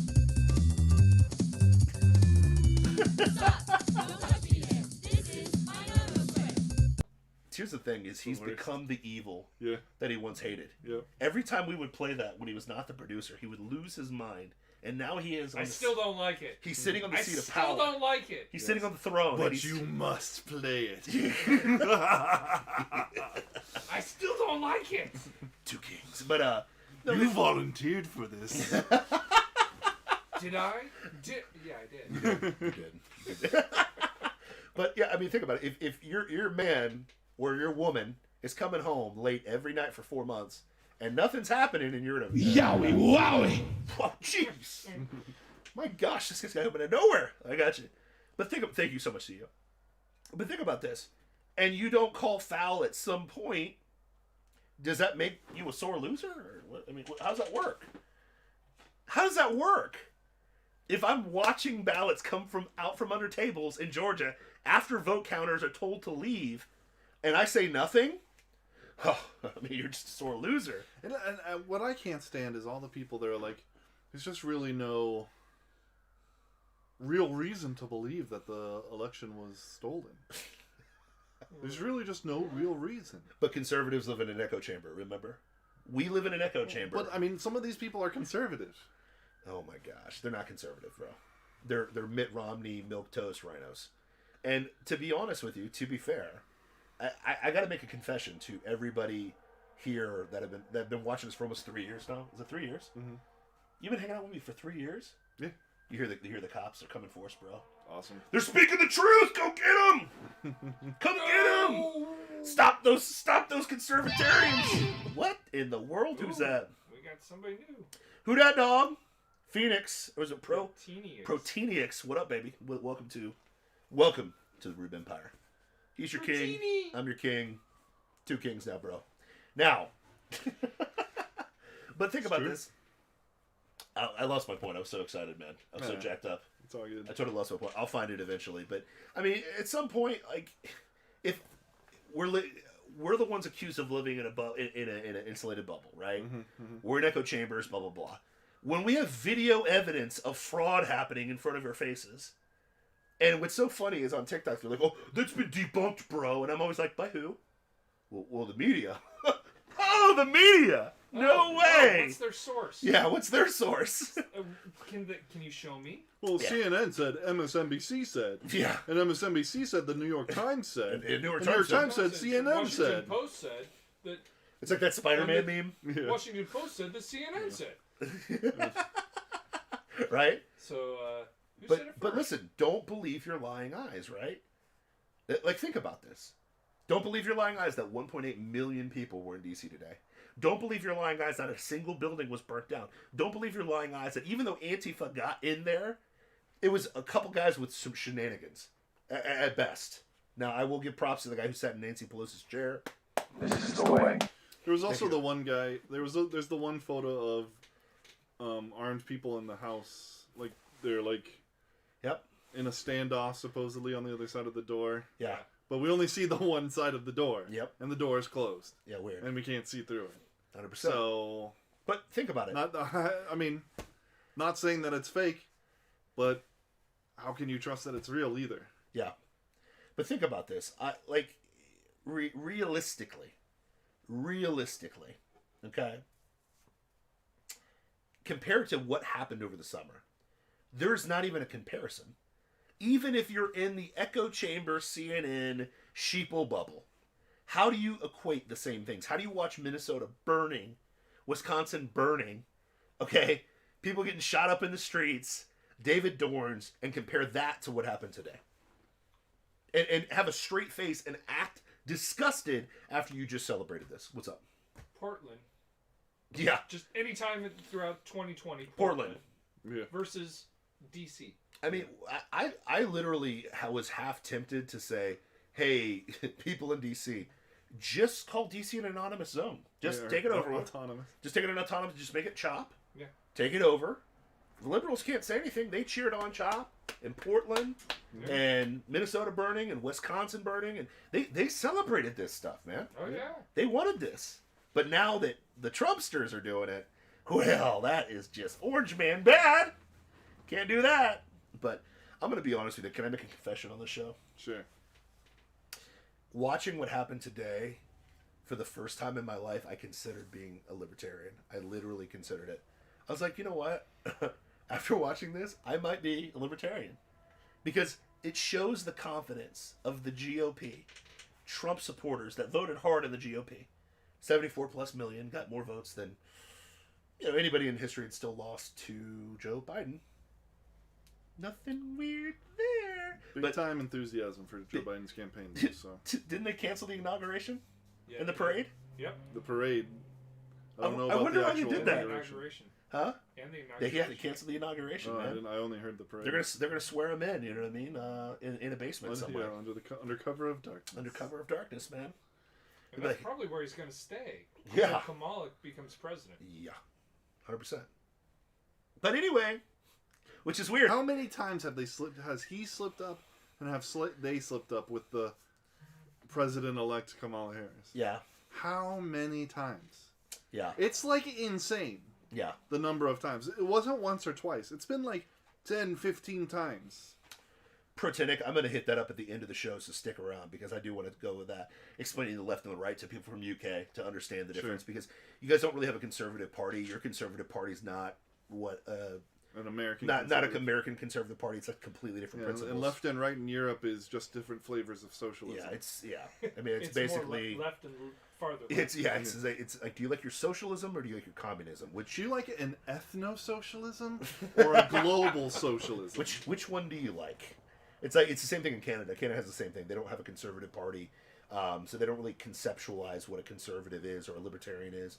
Stop! Don't touch me yet. This is my normal friend. Here's the thing, is he's The worst. become the evil Yeah. that he once hated. Yeah. Every time we would play that when he was not the producer, he would lose his mind And now he is on I still don't like it. he's sitting on the I seat of still power. don't like it. He's sitting on the throne. and But he's- you must play it. I still don't like it. Two kings. But no, You volunteered for this. Did I? Yeah, I did. you did. But yeah, I mean, think about it. If your man or your woman is coming home late every night for 4 months and nothing's happening, and you're in a Yowie wowie. oh, jeez, my gosh, this guy's coming out of nowhere. I got you. But thank you so much, CEO. But think about this, and you don't call foul at some point. Does that make you a sore loser? Or what? I mean, how does that work? How does that work? If I'm watching ballots come out from under tables in Georgia after vote counters are told to leave, and I say nothing, oh, I mean, you're just a sore loser. And what I can't stand is all the people that are like, there's just really no real reason to believe that the election was stolen. There's really just no real reason. But conservatives live in an echo chamber, remember? We live in an echo chamber. But I mean, some of these people are conservative. Oh my gosh, they're not conservative, bro. They're Mitt Romney milquetoast rhinos. And to be honest with you, to be fair, I got to make a confession to everybody here that have been watching this for almost 3 years now. Is it 3 years? Mm-hmm. You've been hanging out with me for 3 years. Yeah. You hear the cops are coming for us, bro. Awesome. They're speaking the truth. Go get them. Come get them. Stop those conservatarians. What in the world? Who's that? We got somebody new. Who that dog? Phoenix, or is it Protenius. Protenius? What up, baby? Welcome to the Roob Empire. He's your king. Protini. I'm your king. Two kings now, bro. Now, but think about true. this. I lost my point. I was so excited, man. I was so Yeah. jacked up. It's all good. I totally lost my point. I'll find it eventually. But I mean, at some point, like, if we're the ones accused of living in an insulated bubble, right? We're in echo chambers, blah blah blah. When we have video evidence of fraud happening in front of our faces, and what's so funny is on TikTok they're like, "Oh, that's been debunked, bro," and I'm always like, "By who?" Well, the media. Oh, the media! No way! What's their source? Yeah, what's their source? Can you show me? Well, Yeah. CNN said, MSNBC said. Yeah. And MSNBC said, the New York Times said. And New York New York Times Times said, CNN Washington said. Post said that. It's like that Spider-Man meme, Yeah. Washington Post said that CNN said. right? So who said it first? But listen, don't believe your lying eyes, right? Like, think about this. Don't believe your lying eyes that 1.8 million people were in D.C. today. Don't believe your lying eyes that a single building was burnt down. Don't believe your lying eyes that even though Antifa got in there, it was a couple guys with some shenanigans, at best. Now, I will give props to the guy who sat in Nancy Pelosi's chair. This is the way. There was also Thank you. the one guy. There's the one photo of armed people in the house. Like they're like Yep. in a standoff supposedly on the other side of the door. Yeah. But we only see the one side of the door. Yep. And the door is closed, Yeah, weird. and we can't see through it. 100%. So, But think about it. I mean, not saying that it's fake, but how can you trust that it's real either? Yeah. But think about this. Realistically, okay? Compared to what happened over the summer, there's not even a comparison. Even if you're in the echo chamber CNN sheeple bubble, how do you equate the same things? How do you watch Minnesota burning, Wisconsin burning, okay? People getting shot up in the streets, David Dorns, and compare that to what happened today? And have a straight face and act disgusted after you just celebrated this. What's up? Portland. Yeah. Just any time throughout 2020. Portland. Yeah. versus DC. I mean, I literally was half tempted to say, hey, people in D.C., just call D.C. an anonymous zone. Just take it over. Autonomous. Just take it an autonomous, just make it CHOP. Yeah. Take it over. The liberals can't say anything. They cheered on CHOP in Portland and Minnesota burning and Wisconsin burning. And they celebrated this stuff, man. Oh yeah. They wanted this. But now that the Trumpsters are doing it, well, that is just Orange Man bad. Can't do that. But I'm going to be honest with you. Can I make a confession on this show? Sure. Watching what happened today, for the first time in my life, I considered being a libertarian. I literally considered it. I was like, you know what? after watching this, I might be a libertarian. Because it shows the confidence of the GOP, Trump supporters that voted hard in the GOP. 74 plus million, got more votes than anybody in history had still lost to Joe Biden. Nothing weird there. Big time enthusiasm for Joe Biden's campaign, though, so. Didn't they cancel the inauguration Yeah, and the parade? Yep. The parade. I don't know I about wonder the how you actual did that. inauguration. Huh? And the They inauguration. had to cancel the inauguration, Oh, man. I only heard the parade. They're gonna swear him in. You know what I mean? In a basement somewhere, Under cover of darkness. under cover of darkness, man. And that's probably where he's going to stay. Yeah. Until Kamala becomes president. Yeah, 100%. But anyway, which is weird. How many times have they slipped? Has he slipped up, and have they slipped up with the president-elect Kamala Harris? Yeah, How many times? yeah, It's like insane. yeah. The number of times. It wasn't once or twice. It's been like 10, 15 times. Protenic, I'm going to hit that up at the end of the show, so stick around because I do want to go with that, explaining the left and the right to people from UK to understand the difference. Because you guys don't really have a conservative party. Your conservative party's not what An American. not an conservative. American conservative party. It's like completely different principles. And left and right in Europe is just different flavors of socialism. I mean, it's basically more left and farther. it's like, do you like your socialism or do you like your communism? Do you like an ethno-socialism or a global socialism? Which one do you like? It's like it's the same thing in Canada. Canada has the same thing. They don't have a conservative party, so they don't really conceptualize what a conservative is or a libertarian is,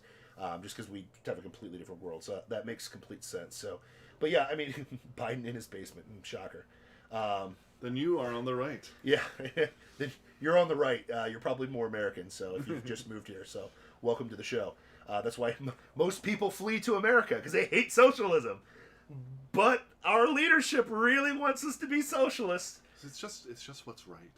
just because we have a completely different world. So that makes complete sense. So, but yeah, I mean, Biden in his basement, shocker. Then you are on the right. Yeah, then you're on the right. You're probably more American, so if you've just moved here, so welcome to the show. That's why most people flee to America because they hate socialism. But our leadership really wants us to be socialists. It's just what's right.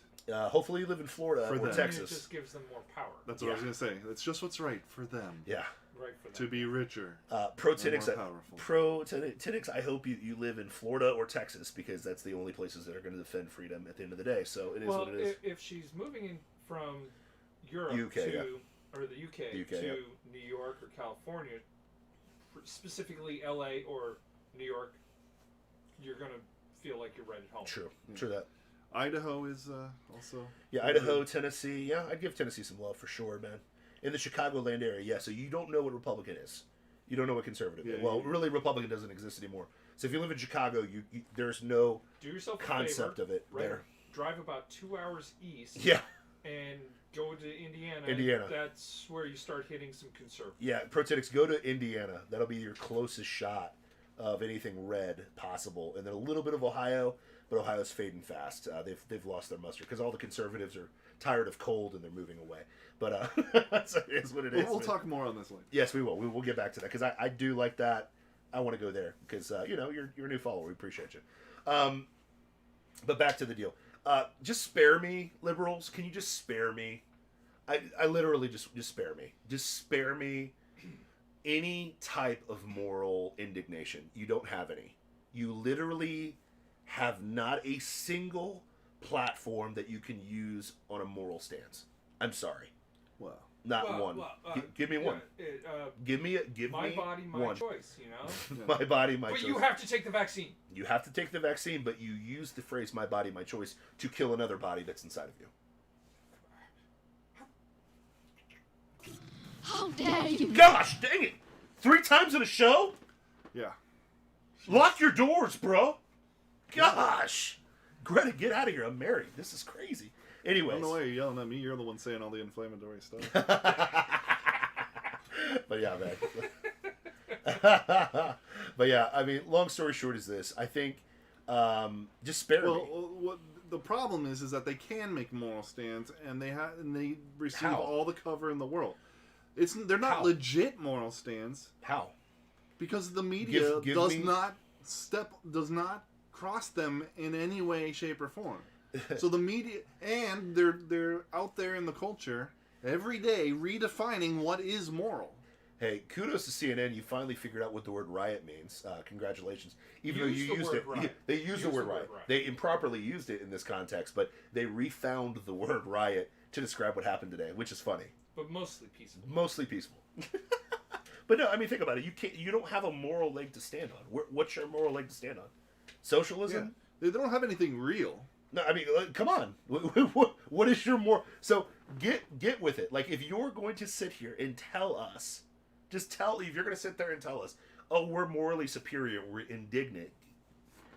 Hopefully you live in Florida For or them. It Texas. just gives them more power. That's what I was gonna say. It's just what's right for them. Yeah. Right for them. To be richer. Pro-Tenix, more powerful. Pro-Tenix, I hope you live in Florida or Texas because that's the only places that are going to defend freedom at the end of the day. So it is what it is. If she's moving in from Europe UK, to, yeah. or the UK, UK, to yeah. New York or California, specifically LA or New York, you're going to feel like you're right at home. True that. Idaho is also. Yeah, Idaho, Tennessee. Yeah, I'd give Tennessee some love for sure, man. In the Chicagoland area, yeah. So you don't know what Republican is. You don't know what conservative is. Yeah, Well, yeah. really, Republican doesn't exist anymore. So if you live in Chicago, you there's no Do yourself a concept favor, of it right? there. Drive about 2 hours east. Yeah, And go to Indiana. Indiana. That's where you start hitting some conservative. yeah. Pro-Tenix, go to Indiana. That'll be your closest shot of anything red possible, and then a little bit of Ohio, but Ohio's fading fast. They've lost their muster because all the conservatives are tired of cold and they're moving away. But so it is what it is. We'll talk more on this later. Yes, we will. We will get back to that because I do like that. I want to go there because you're a new follower. We appreciate you. But back to the deal. Just spare me, liberals. Can you just spare me? I literally just spare me. Just spare me any type of moral indignation. You don't have any. You literally have not a single platform that you can use on a moral stance. I'm sorry. Well, Not one. Give me one. Give me My body, my one. choice, you know? My body, my But choice. you have to take the vaccine. You have to take the vaccine, but you use the phrase "my body, my choice" to kill another body that's inside of you. How dare you! Gosh, dang it! 3 times in a show? yeah. Lock your doors, bro. Gosh, Greta, get out of here. I'm married. This is crazy. I Anyways, don't know why you're yelling at me. You're the one saying all the inflammatory stuff. but yeah, man. But yeah, I mean, long story short is this. I think just spare Well, me. what the problem is that they can make moral stands, and they receive How? all the cover in the world. They're not How? legit moral stands How? because the media Give does me- not cross them in any way, shape, or form. So the media, and they're out there in the culture every day redefining what is moral. Hey, kudos to CNN. You finally figured out what the word riot means. Congratulations. Even though Use you the used word it. riot. They used the word riot. riot. They improperly used it in this context, but they refound the word riot to describe what happened today, which is funny. But mostly peaceful. Mostly peaceful. But no, I mean, think about it. You don't have a moral leg to stand on. What's your moral leg to stand on? Socialism? They don't have anything real. No, I mean, come on. What is your moral? So get with it. Like, if you're going to sit here and tell us, if you're going to sit there and tell us, oh, we're morally superior, we're indignant,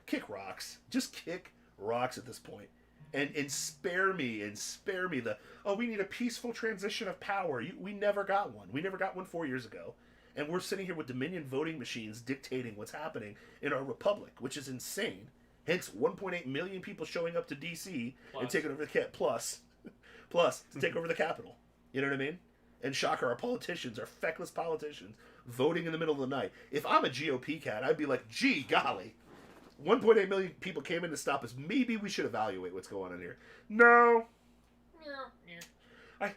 kick rocks. Just kick rocks at this point. And spare me the, oh, we need a peaceful transition of power. We never got one. We never got one 4 years ago. And we're sitting here with Dominion voting machines dictating what's happening in our republic, which is insane. Hence, 1.8 million people showing up to D.C. and taking over the plus to take over the Capitol. You know what I mean? And shocker, our politicians, our feckless politicians, voting in the middle of the night. If I'm a GOP cat, I'd be like, gee, golly, 1.8 million people came in to stop us. Maybe we should evaluate what's going on here. No. I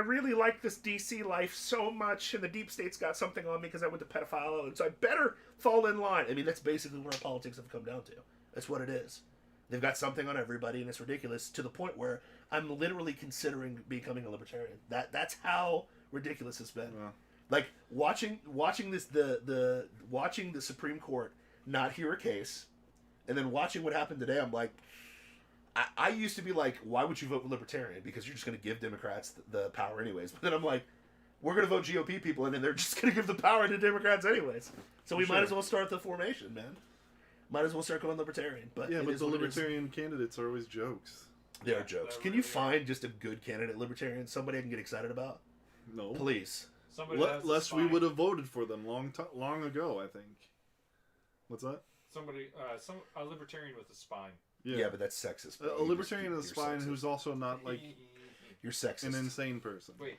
really like this DC life so much, and the deep state's got something on me because I went to pedophile, and so I better fall in line. I mean, that's basically where our politics have come down to. That's what it is. They've got something on everybody, and it's ridiculous to the point where I'm literally considering becoming a libertarian. That's how ridiculous it's been. Yeah. Like watching this watching the Supreme Court not hear a case, and then watching what happened today, I'm like, I used to be like, why would you vote Libertarian? Because you're just going to give Democrats the power anyways. But then I'm like, we're going to vote GOP people in, and they're just going to give the power to Democrats anyways. So we might as well start the formation, man. Might as well start going Libertarian. But yeah, but the Libertarian candidates are always jokes. They are jokes. Can you find just a good candidate Libertarian, somebody I can get excited about? No. Please. Lest we would have voted for them long ago, I think. What's that? A libertarian with a spine. Yeah, but that's sexist. A libertarian with a spine who's also not like you're sexist, an insane person. Wait,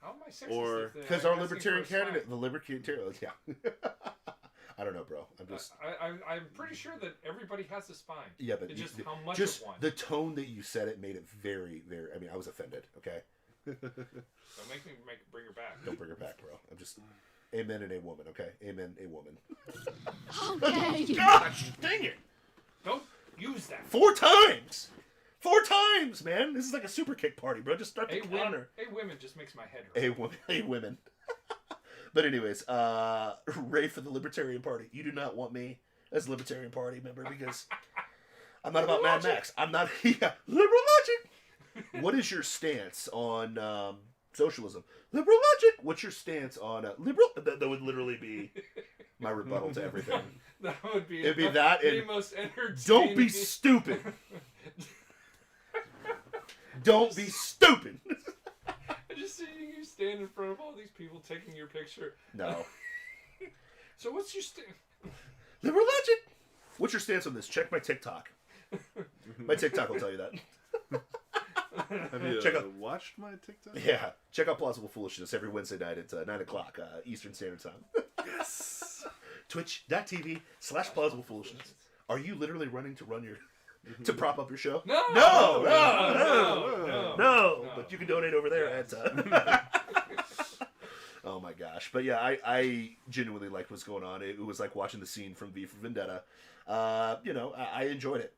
how am I sexist? Or because our libertarian candidate, the libertarian, yeah. I don't know, bro. I'm pretty sure that everybody has a spine. Yeah, but it's just how much of one. The tone that you said it made it very, very. I mean, I was offended. Okay. So bring her back. Don't bring her back, bro. I'm just. Amen and a woman. Okay. Amen, a woman. Okay. Gosh, dang it! Don't use that. 4 times. 4 times, man. This is like a super kick party, bro. Just start the counter. Women just makes my head hurt. A women. But anyways, Ray for the Libertarian Party. You do not want me as a Libertarian Party member because I'm not about Mad Max. I'm not. Yeah, liberal logic. What is your stance on socialism? Liberal logic. What's your stance on liberal? That would literally be my rebuttal to everything. That would be. It'd be that. The most entertaining. Don't be stupid. Don't be stupid. I just see you stand in front of all these people taking your picture. No. So what's your stance? Liberal logic. What's your stance on this? Check my TikTok. My TikTok will tell you that. Have you watched my TikTok? Yeah. Check out Plausible Foolishness every Wednesday night at 9 o'clock Eastern Standard Time. Yes. Twitch.tv/Plausible Foolishness. Are you literally running to prop up your show? No. But you can donate over there at. Oh my gosh! But yeah, I genuinely liked what's going on. It was like watching the scene from V for Vendetta. I enjoyed it.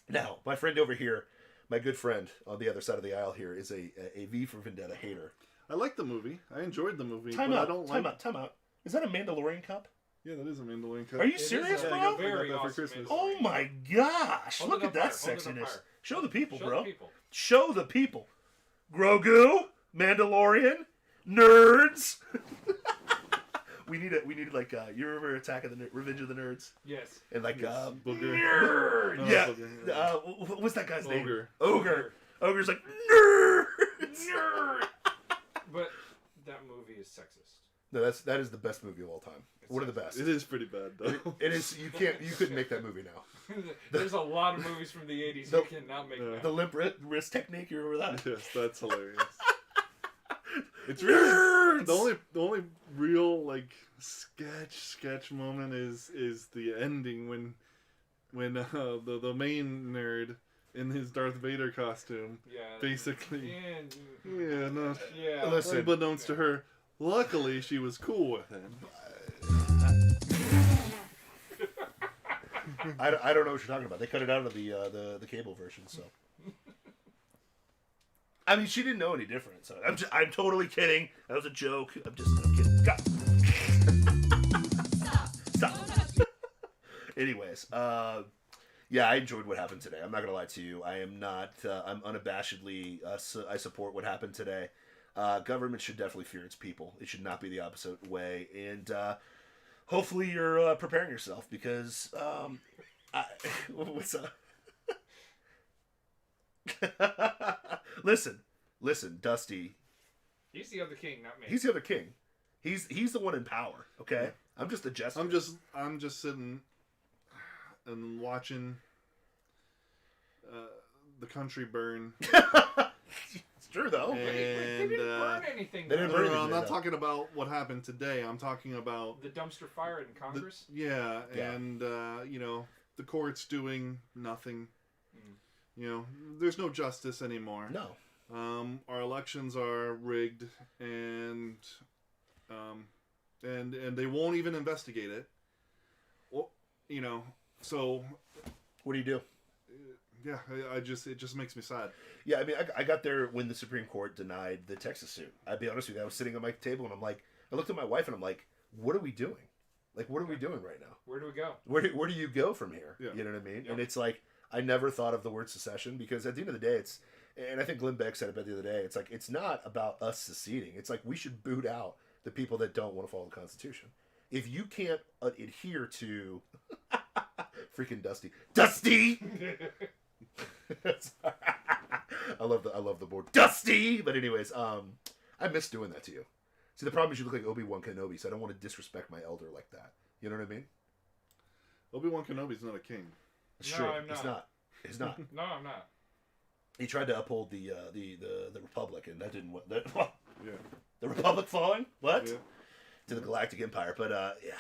Now, my friend over here, my good friend on the other side of the aisle here, is a V for Vendetta hater. I like the movie. I enjoyed the movie. Time out. Time out. Is that a Mandalorian cup? Yeah, that is a Mandalorian cup. Are you serious, bro? I got that for Christmas. Oh my gosh! Hold Look it at that up higher. sexiness. Show the people, Show bro. the people. Show the people. Grogu, Mandalorian, nerds. we need like you remember Attack of the Revenge of the Nerds? Yes. And like Booger. nerd. No, Yeah. Booger. What's that guy's name? Ogre. Ogre's like nerds. Nerd. But that movie is sexist. No, that is the best movie of all time. One of the best. It is pretty bad though. It is. You couldn't make that movie now. There's a lot of movies from the 80s you cannot make that. The limp wrist technique. You remember that? Yes, that's hilarious. It's really the only real like sketch moment is the ending when the main nerd in his Darth Vader costume basically Listen, unbeknownst to her, luckily she was cool with him. I don't know what you're talking about. They cut it out of the cable version, so. I mean, she didn't know any different. So I'm totally kidding. That was a joke. I'm kidding. God. Stop. Anyways, yeah, I enjoyed what happened today. I'm not gonna lie to you. I am not. I'm unabashedly. I support what happened today. Government should definitely fear its people. It should not be the opposite way. And hopefully, you're preparing yourself because what's up? Listen, Dusty. He's the other king, not me. He's the other king. He's the one in power. Okay, I'm just a jester. I'm just sitting and watching the country burn. It's true though. They didn't burn anything. they didn't though. burn No, I'm anything, not though. talking about what happened today. I'm talking about The dumpster fire in Congress. yeah, Yeah. and the court's doing nothing. Mm. There's no justice anymore. No. Our elections are rigged, and they won't even investigate it. Well, so What do you do? yeah, it just makes me sad. Yeah, I mean, I got there when the Supreme Court denied the Texas suit. I'd be honest with you. I was sitting at my table and I looked at my wife and I'm like, what are we doing? Like, what are we doing right now? Where do we go? Where do you go from here? Yeah. You know what I mean? Yeah. And it's like, I never thought of the word secession because at the end of the day, and I think Glenn Beck said it the other day, it's like, it's not about us seceding. It's like, we should boot out the people that don't want to follow the Constitution. If you can't adhere to freaking Dusty, I love the board, Dusty. But anyways, I miss doing that to you. See, the problem is you look like Obi-Wan Kenobi, so I don't want to disrespect my elder like that. You know what I mean? Obi-Wan Kenobi's not a king. It's No, true. I'm It's not. not. It's not. No, I'm not. He tried to uphold the Republic, and that didn't. Yeah. The Republic falling? What? Yeah. To the Galactic Empire, but yeah.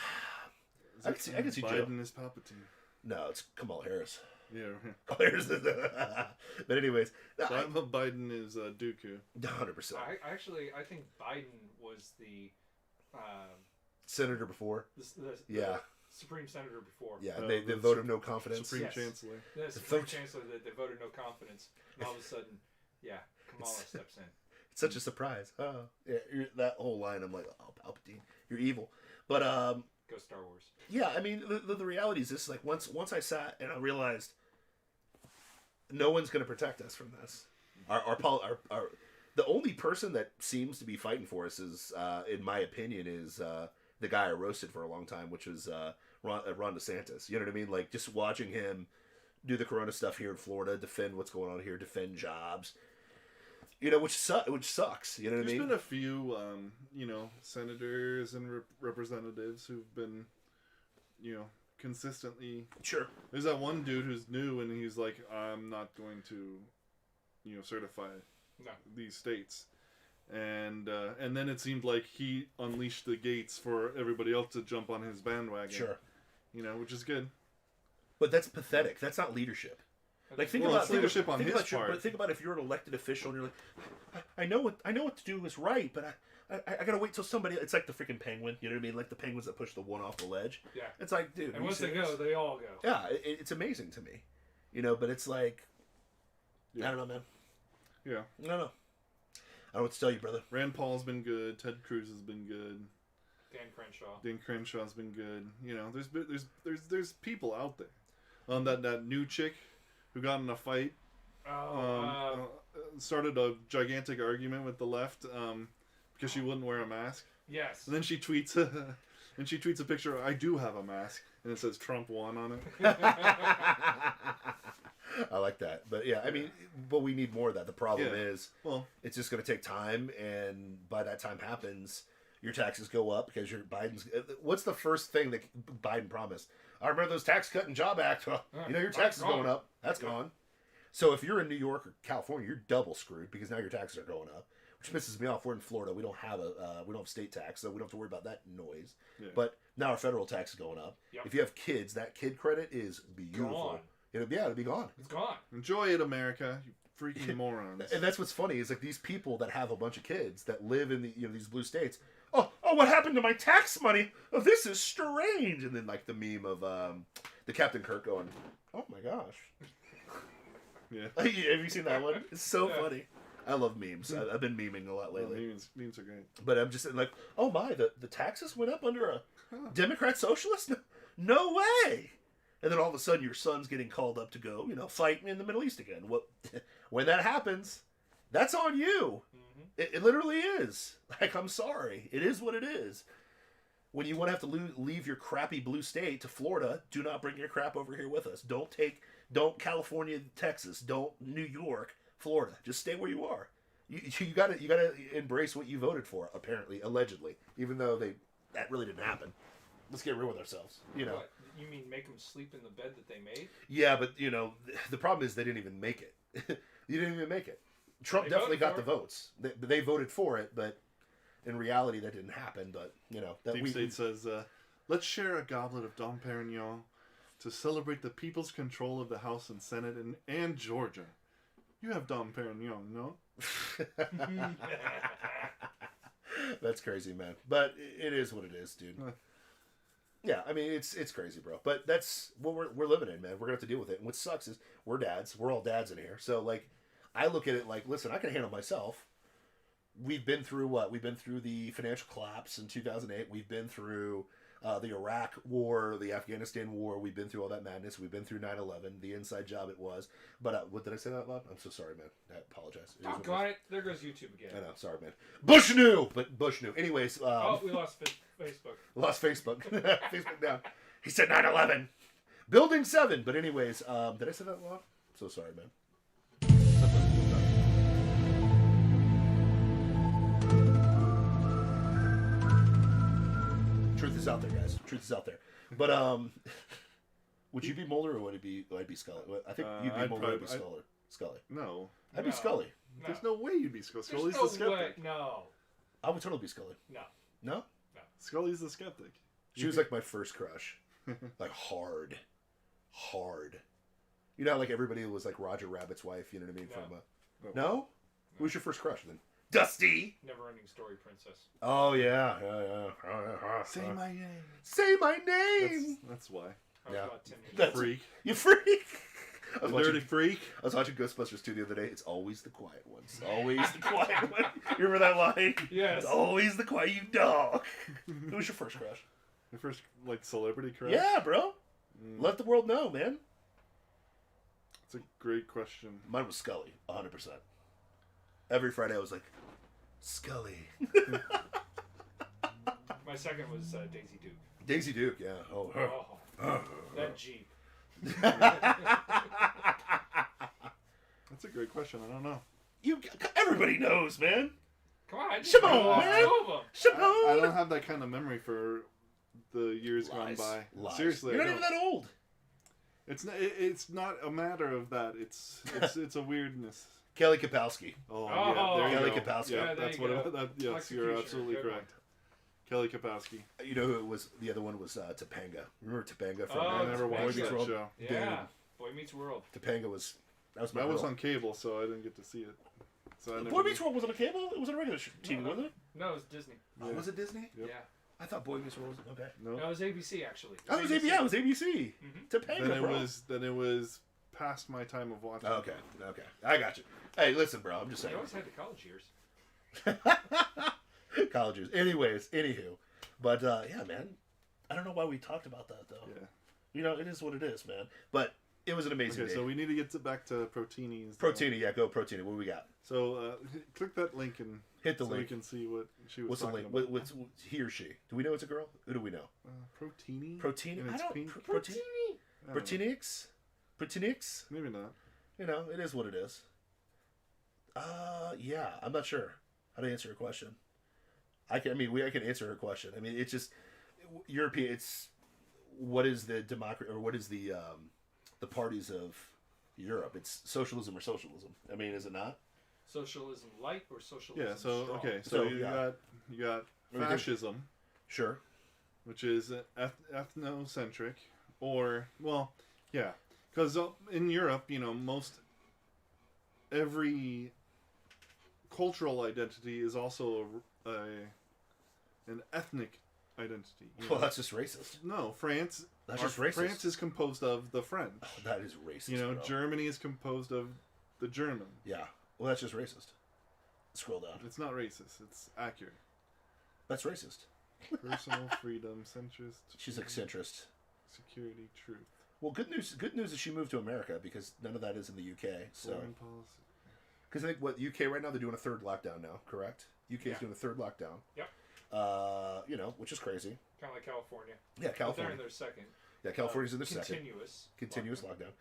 I can see Joe. Biden is Palpatine. No, it's Kamala Harris. Yeah. Kamala Harris. But anyways, Biden is Dooku. 100%. I think Biden was the Senator before. the Yeah. Supreme Senator before. Yeah, Oh, the the vote of no confidence. Supreme Yes. Chancellor. The Supreme vote- Chancellor that they voted no confidence, and all of a sudden, yeah, Kamala steps in. It's such a surprise. Oh, yeah, that whole line, I'm like, oh, Palpatine, you're evil. But Go Star Wars. yeah, I mean, the reality is this: like once I sat and I realized no one's going to protect us from this. Our the only person that seems to be fighting for us is, in my opinion, is the guy I roasted for a long time, which was Ron DeSantis. You know what I mean? Like just watching him do the Corona stuff here in Florida, defend what's going on here, defend jobs. Which sucks. You know what I There's mean? been a few, senators and representatives who've been, consistently. Sure. There's that one dude who's new, and he's like, I'm not going to, certify No. these states. And then it seemed like he unleashed the gates for everybody else to jump on his bandwagon. Sure. Which is good. But that's pathetic. That's not leadership. Like think Well, about it's leadership on his about part. But think about if you're an elected official and you're like, I know what to do is right, but I gotta wait till somebody. It's like the freaking penguin. You know what I mean? Like the penguins that push the one off the ledge. Yeah. It's like, dude. And once they go, they all go. Yeah, it's amazing to me. But it's like, I don't know, man. Yeah. I don't know. I don't know what to tell you, brother. Rand Paul's been good. Ted Cruz has been good. Dan Crenshaw's been good. There's people out there. That new chick who got in a fight. Started a gigantic argument with the left because she wouldn't wear a mask. Yes. And then she tweets a picture of, I do have a mask, and it says Trump won on it. I like that. But yeah, I mean, but we need more of that. The problem Yeah. is, Well, it's just going to take time, and by that time happens, your taxes go up because Biden's. What's the first thing that Biden promised? I remember those Tax Cut and Job Act. Well, your taxes gone. going up. That's gone. So if you're in New York or California, you're double screwed because now your taxes are going up, which pisses me off. We're in Florida. We don't have state tax, so we don't have to worry about that noise. Yeah. But now our federal tax is going up. Yep. If you have kids, that kid credit is beautiful. Gone. It'll be gone. It's gone. enjoy it, America, you freaking morons. And that's what's funny is like these people that have a bunch of kids that live in these blue states. Oh, what happened to my tax money? Oh, this is strange. And then like the meme of the Captain Kirk going, "Oh my gosh." Yeah. Have you seen that one? It's so Yeah. funny. I love memes. I've been memeing a lot lately. Memes are great. But I'm just like, oh my, the taxes went up under a Democrat socialist? No way! And then all of a sudden your son's getting called up to go, fight in the Middle East again. When that happens, that's on you. Mm-hmm. It literally is. Like, I'm sorry. It is what it is. When you want to have to leave your crappy blue state to Florida, do not bring your crap over here with us. Don't California, Texas, don't New York, Florida. Just stay where you are. You gotta embrace what you voted for. Apparently, allegedly, even though that really didn't happen. Let's get real with ourselves. What? You mean make them sleep in the bed that they made? Yeah, but the problem is they didn't even make it. You didn't even make it. Trump They definitely got voted the votes. They voted for it, but in reality, that didn't happen. But that Deep State says, "Let's share a goblet of Dom Perignon to celebrate the people's control of the House and Senate and Georgia. You have Dom Perignon, no?" That's crazy, man. But it is what it is, dude. Yeah, I mean, it's crazy, bro. But that's what we're living in, man. We're going to have to deal with it. And what sucks is we're dads. We're all dads in here. So, like, I look at it like, listen, I can handle myself. We've been through what? We've been through the financial collapse in 2008. We've been through the Iraq war, the Afghanistan war. We've been through all that madness. We've been through 9/11, the inside job it was. But what did I say that out loud? I'm so sorry, man. I apologize. It is what it Got is. it. There goes YouTube again. I know. Sorry, man. Bush knew! But Bush knew. Anyways. We lost Facebook. Lost Facebook. Facebook down. He said 9/11. Building 7. But anyways, did I say that loud? So sorry, man. Truth is out there, guys. Truth is out there. But would you be Mulder or would I be Scully? I think you'd be I'd Mulder. I'd be probably- Scully. No. I'd be No. Scully. No. There's no way you'd be Scully. There's Scully's no the skeptic. way. No. I would totally be Scully. No. No? Scully's the skeptic. She was like my first crush. Like hard. You know how like everybody was like Roger Rabbit's wife, you know what I mean? No. From No? Who was your first crush then? Dusty! Never-ending story princess. Oh yeah. Say my name. Say my name! That's why. I was Yeah. about 10 years That's- old. Freak. You freak! I was, Dirty watching, freak. I was watching Ghostbusters 2 the other day. It's always the quiet ones. Always the quiet one. You remember that line? Yes. It's always the quiet, you dog. Who was your first crush? Your first like celebrity crush? Yeah, bro. Let the world know, man. It's a great question. Mine was Scully, 100%. Every Friday I was like, Scully. My second was Daisy Duke. Daisy Duke, yeah. Oh, her. Oh, that Jeep. That's a great question. I don't know. Everybody knows, man. Come on, I just Shimon, know man. two of them. Chappelle. I don't have that kind of memory for the years gone by. Lies. Seriously, You're I not even don't. that old. It's not a matter of that. It's a weirdness. Kelly Kapowski. Oh, Oh, yeah, there you Kelly go. Kapowski. Yeah, Yeah, there that's you what. go. Yes, you're Executioner, absolutely good correct. Kelly Kapowski. You know who it was? The other one was Topanga. Remember Topanga from Oh, I never Topanga. watched Boy Meets that World? show. Yeah. Boy Meets World. Topanga was... That was my That was girl. on cable, so I didn't get to see it. So I never Boy Meets knew. World wasn't on cable? It was on a regular TV, No. wasn't it? No, it was Disney. Oh, Yeah. was it Disney? Yep. Yeah. I thought Boy Meets World was... Okay. No. No, it was ABC actually. Oh, it was ABC. Yeah, it was ABC. Mhm. Topanga, Then it bro. was past my time of watching. Okay. I got you. Hey, listen, bro. I'm just I saying. always had the college years. College years. Anyways, anywho. But, yeah, man. I don't know why we talked about that, though. Yeah. You know, it is what it is, man. But it was an amazing Okay, day. so we need to get back to Proteinies. Proteini, yeah, go Proteini. What do we got? So click that link and Hit the so link. we can see what she was What's the talking link? about. What's he or she? Do we know it's a girl? Who do we know? Proteini? Proteini? And I it's don't... pink? Proteini? I don't know. Proteinics? Proteinics? Maybe not. You know, it is what it is. Yeah, I'm not sure how to answer your question. I can answer her question. I mean, it's just European. It's what is the democracy or what is the parties of Europe? It's socialism or socialism. I mean, is it not? Socialism light or socialism Yeah. So strong? okay. So, So you yeah. got What do you think? fascism, Sure. which is ethnocentric, or well, yeah, because in Europe, every cultural identity is also an ethnic identity. Well, that's just racist. No, France. That's just racist. France is composed of the French. Oh, that is racist. Bro. Germany is composed of the German. Yeah. Well, that's just racist. Scroll down. It's not racist. It's accurate. That's racist. Personal freedom, centrist. She's like centrist. Security, truth. Well, good news. Good news is she moved to America because none of that is in the UK. So, Foreign policy. because I think what UK right now they're doing a third lockdown now. Correct? UK is doing a third lockdown. Yep. You know, which is crazy. Kind of like California. Yeah, But California. they're in their second. Yeah, California's in their second Continuous lockdown.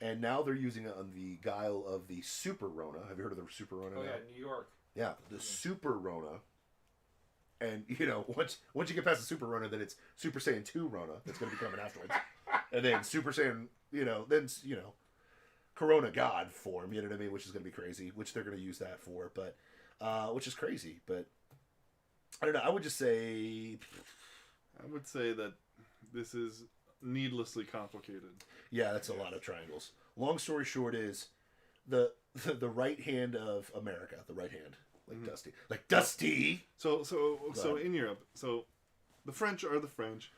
And now they're using it on the guile of the Super Rona. Have you heard of the Super Rona? Oh now? yeah, New York. Yeah, the Super Rona. And you know, once you get past the Super Rona, then it's Super Saiyan 2 Rona that's going to be coming afterwards, and then Super Saiyan, Corona God form. You know what I mean? Which is going to be crazy. Which they're going to use that for, but which is crazy. But I don't know. I would just say, that this is needlessly complicated. yeah, that's a lot of triangles. Long story short is the right hand of America, the right hand, like Dusty. So in Europe, so the French are the French.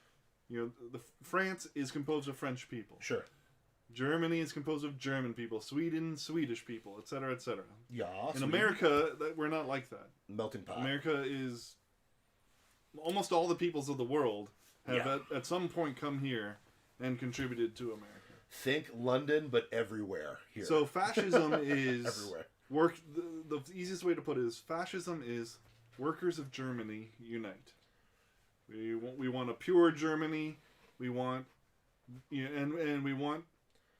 You know, France is composed of French people. Sure. Germany is composed of German people. Sweden, Swedish people, etc., etc. Yeah. In Sweden. America, we're not like that. Melting pot. America is almost all the peoples of the world have Yeah. at some point come here and contributed to America. Think London, but everywhere here. So fascism is everywhere. The easiest way to put it is fascism is workers of Germany unite. We want a pure Germany. We want and we want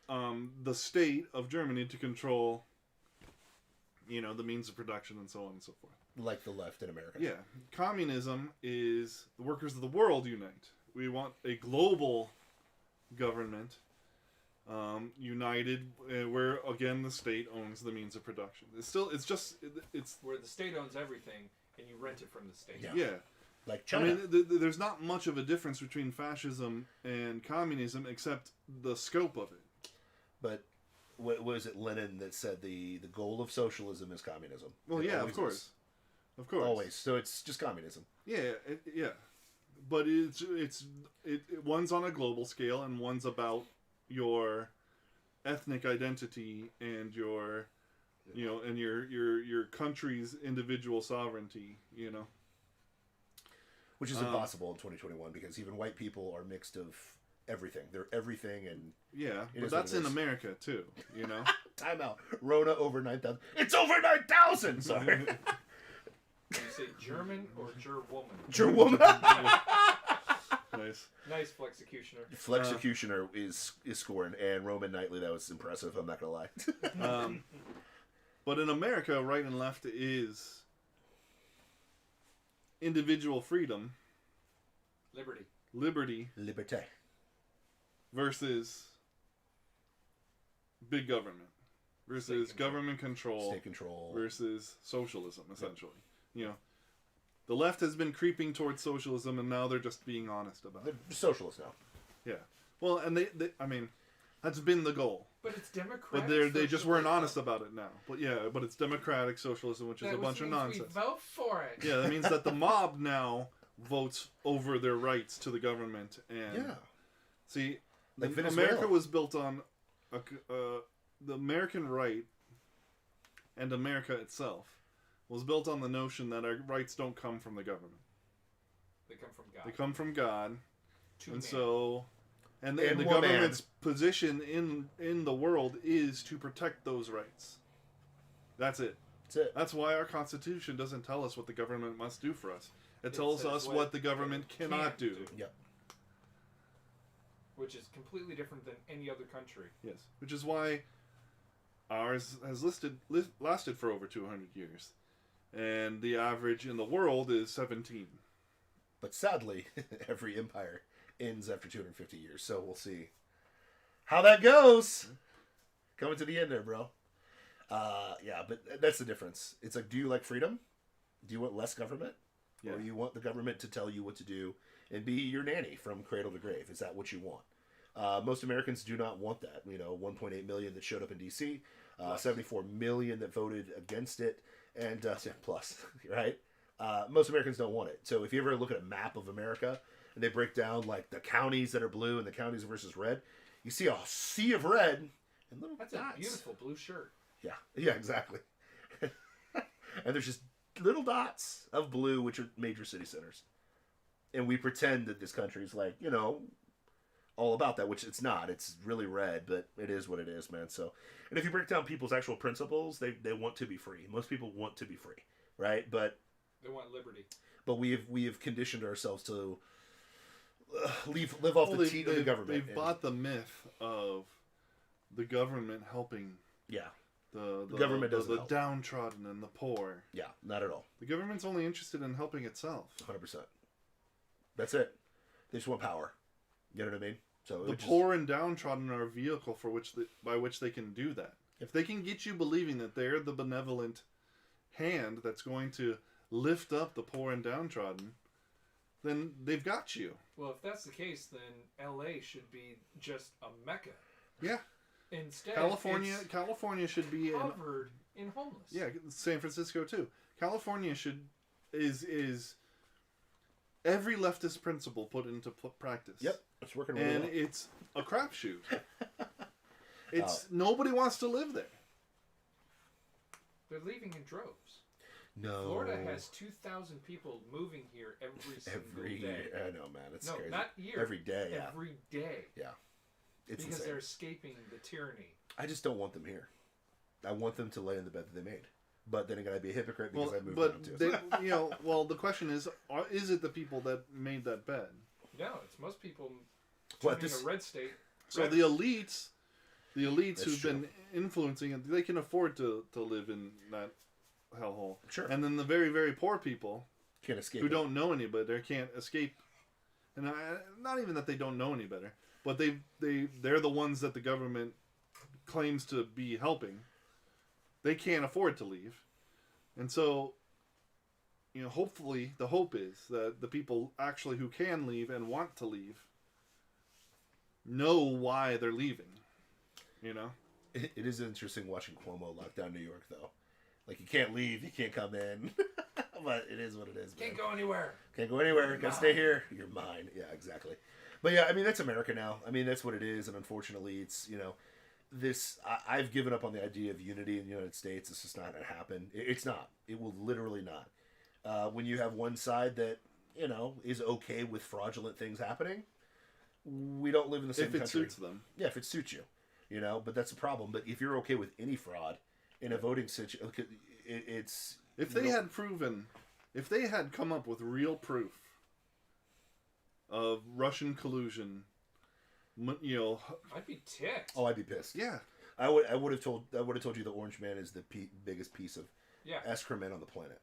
the state of Germany to control the means of production and so on and so forth. Like the left in America. Yeah. Communism is the workers of the world unite. We want a global government united where again the state owns the means of production. It's Where the state owns everything and you rent it from the state. yeah. Like China. I mean, there's not much of a difference between fascism and communism except the scope of it. But what was it Lenin that said the goal of socialism is communism? Well, It yeah, of always course. is. Of course. Always. So it's just communism. Yeah, yeah. But one's on a global scale and one's about your ethnic identity and your and your country's individual sovereignty, Which is impossible in 2021 because even white people are mixed of everything. They're everything and Yeah, It but is what that's it in is. America too, time out. Rona over 9,000. It's over 9,000! Sorry. Do you say German or Gerwoman? Gerwoman. Nice. Nice flexecutioner. Flexecutioner is scoring, and Roman Knightley, that was impressive, I'm not going to lie. But in America, right and left is individual freedom, liberty Liberté. versus big government versus State control. government control State control. versus socialism, essentially. The left has been creeping towards socialism, and now they're just being honest about They're it. socialists now. Yeah. Well, and they I mean, that's been the goal. But it's democratic. But they just weren't socialism. honest about it now. But it's democratic socialism, which is That a bunch of means nonsense. We vote for it. Yeah, that means that the mob now votes over their rights to the government. And Yeah. see, Like America Venezuela. was built on the American right, and America itself was built on the notion that our rights don't come from the government. They come from God. They come from God, Two and man. so. And And the one government's position in the world is to protect those rights. That's it. That's it. That's why our Constitution doesn't tell us what the government must do for us. It tells says us what the government cannot do. Yep. Which is completely different than any other country. Yes. Which is why ours has lasted for over 200 years. And the average in the world is 17. But sadly, every empire ends after 250 years, so we'll see how that goes. Coming to the end there, bro. Yeah, but that's the difference. It's like, do you like freedom? Do you want less government? Yeah. Or do you want the government to tell you what to do and be your nanny from cradle to grave? Is that what you want? Most Americans do not want that. 1.8 million that showed up in D.C., 74 million that voted against it, and plus, right? Most Americans don't want it. So if you ever look at a map of America and they break down like the counties that are blue and the counties versus red, you see a sea of red and little That's dots. a beautiful blue shirt. Yeah, exactly. And there's just little dots of blue, which are major city centers. And we pretend that this country is like, all about that, which it's not. It's really red, but it is what it is, man. So, and if you break down people's actual principles, they want to be free. Most people want to be free, right? But They want liberty. but we have conditioned ourselves to live off the teat of the government. They've bought the myth of the government helping Yeah, the government doesn't the help. downtrodden and the poor. yeah, not at all. The government's only interested in helping itself. 100%. That's it. They just want power. You know what I mean? So The poor and downtrodden are a vehicle by which they can do that. If they can get you believing that they're the benevolent hand that's going to lift up the poor and downtrodden, then they've got you. Well, if that's the case, then L.A. should be just a mecca. Yeah. Instead, California it's should be covered in homeless. Yeah, San Francisco too. California is every leftist principle put into practice. Yep, it's working really And well. it's a crapshoot. Nobody wants to live there. They're leaving in droves. No. Florida has 2,000 people moving here every single day. year. I know, man. It's No, crazy. not year. Every day, yeah. Every day. It's Because insane. they're escaping the tyranny. I just don't want them here. I want them to lay in the bed that they made. But then again, I'd be a hypocrite because Well, I moved but around too. the question is it the people that made that bed? No, it's most people What, turning this- a red state. So red. the elites That's who've true. been influencing it, they can afford to live in that hellhole. Sure. And then the very, very poor people Can't escape who it. don't know any better can't escape. And not even that they don't know any better, but they're the ones that the government claims to be helping. They can't afford to leave. And so, hopefully the hope is that the people actually who can leave and want to leave know why they're leaving. It is interesting watching Cuomo lock down New York, though. Like, you can't leave, you can't come in. But it is what it is, man. Can't go anywhere. Can't go anywhere. Gotta stay here. You're mine. Yeah, exactly. But yeah, I mean, that's America now. I mean, that's what it is. And unfortunately, it's, I've given up on the idea of unity in the United States. It's just not going to happen. It's not. It will literally not. When you have one side that, is okay with fraudulent things happening, we don't live in the same country. If it suits them. Yeah, if it suits you. But that's a problem. But if you're okay with any fraud in a voting situation, it's... If they had come up with real proof of Russian collusion, I'd be ticked. Oh, I'd be pissed. yeah, I would have told you the Orange Man is the biggest piece of Yeah. excrement on the planet.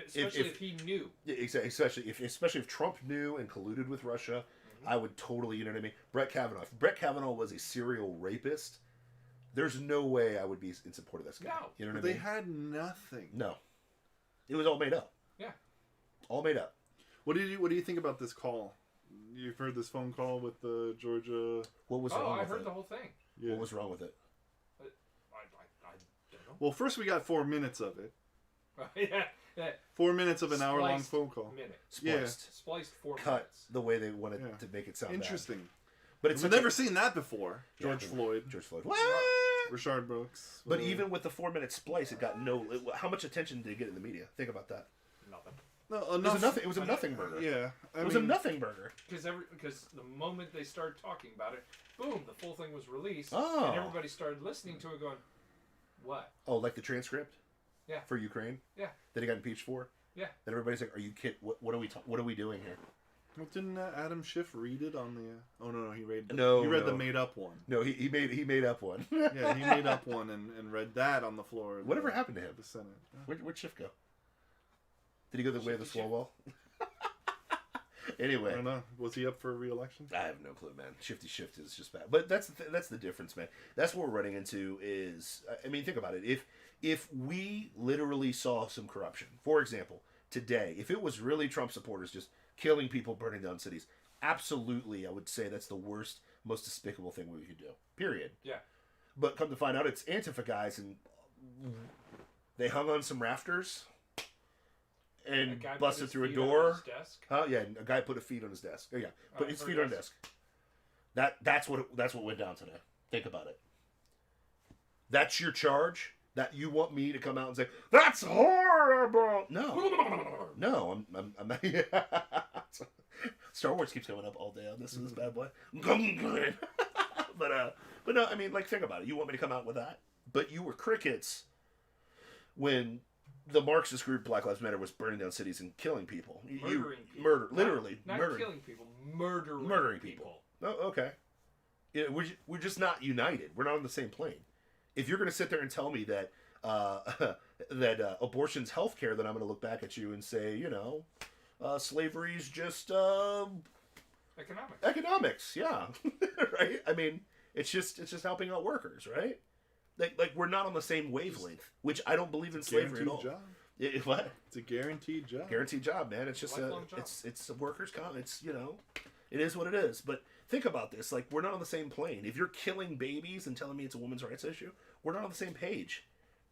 Especially if he knew. Yeah, especially if Trump knew and colluded with Russia, I would totally, you know what I mean? Brett Kavanaugh. If Brett Kavanaugh was a serial rapist, there's no way I would be in support of this guy. No. You know but what I they mean? had nothing. No. It was all made up. Yeah. All made up. What do you think about this call? You've heard this phone call with the Georgia. What was Oh, wrong I with heard it? the whole thing. Yeah. What was wrong with it? I don't know. Well, first we got 4 minutes of it. yeah. 4 minutes of an hour-long Spliced phone call. Minute. Spliced. Spliced 4 Cut minutes. the way they wanted Yeah. to make it sound Interesting. bad. But it's We've such never a- seen that before. Yeah, George Floyd, George Floyd. What? Rashard Brooks. But even with the 4-minute splice, it got how much attention did it get in the media? Think about that. Nothing. no, It was enough. a nothing. It was a nothing burger. Yeah, It was a nothing burger. Because the moment they started talking about it, boom, the full thing was released, Oh. and everybody started listening to it, going, "What? Oh, like the transcript? Yeah. For Ukraine? Yeah. That he got impeached for? Yeah." Then everybody's like, "Are you kidding? What are we doing here?" Well, didn't Adam Schiff read it on the? Oh no, he read. No, he read no. the made-up one. No, he made up one. Yeah, he made up one and read that on the floor. of Whatever the, happened to him? The Senate. Where'd Schiff go? Did he go the way of the Shifty swole wall? I Anyway, don't know. Was he up for re-election? I have no clue, man. Shifty shift is just bad. But that's the difference, man. That's what we're running into is, I mean, think about it. If we literally saw some corruption, for example, today, if it was really Trump supporters just killing people, burning down cities, absolutely, I would say that's the worst, most despicable thing we could do. Period. Yeah. But come to find out, it's Antifa guys, and they hung on some rafters A and guy put busted his through a feet on door. his desk? Huh? Yeah, a guy put a feet on his desk. Oh yeah, put his her feet on desk. desk. That's what went down today. Think about it. That's your charge. That you want me to come out and say, that's horrible. No, I'm not. Star Wars keeps coming up all day on this bad boy. But no, I mean, like, think about it. You want me to come out with that? But you were crickets when the Marxist group Black Lives Matter was burning down cities and killing people. Murdering people. Murder, literally. Not murdering. killing people, murdering people. Oh, okay. Yeah, we're just not united. We're not on the same plane. If you're going to sit there and tell me that that abortion's healthcare, then I'm going to look back at you and say, slavery's just economics. Yeah, right. I mean, it's just helping out workers, right? Like we're not on the same wavelength, which I don't believe in slavery at all. Job. What? It's a guaranteed job. Guaranteed job, man. It's just Lifelong job. it's a workers' comp. It's it is what it is. But think about this. Like, we're not on the same plane. If you're killing babies and telling me it's a women's rights issue, we're not on the same page.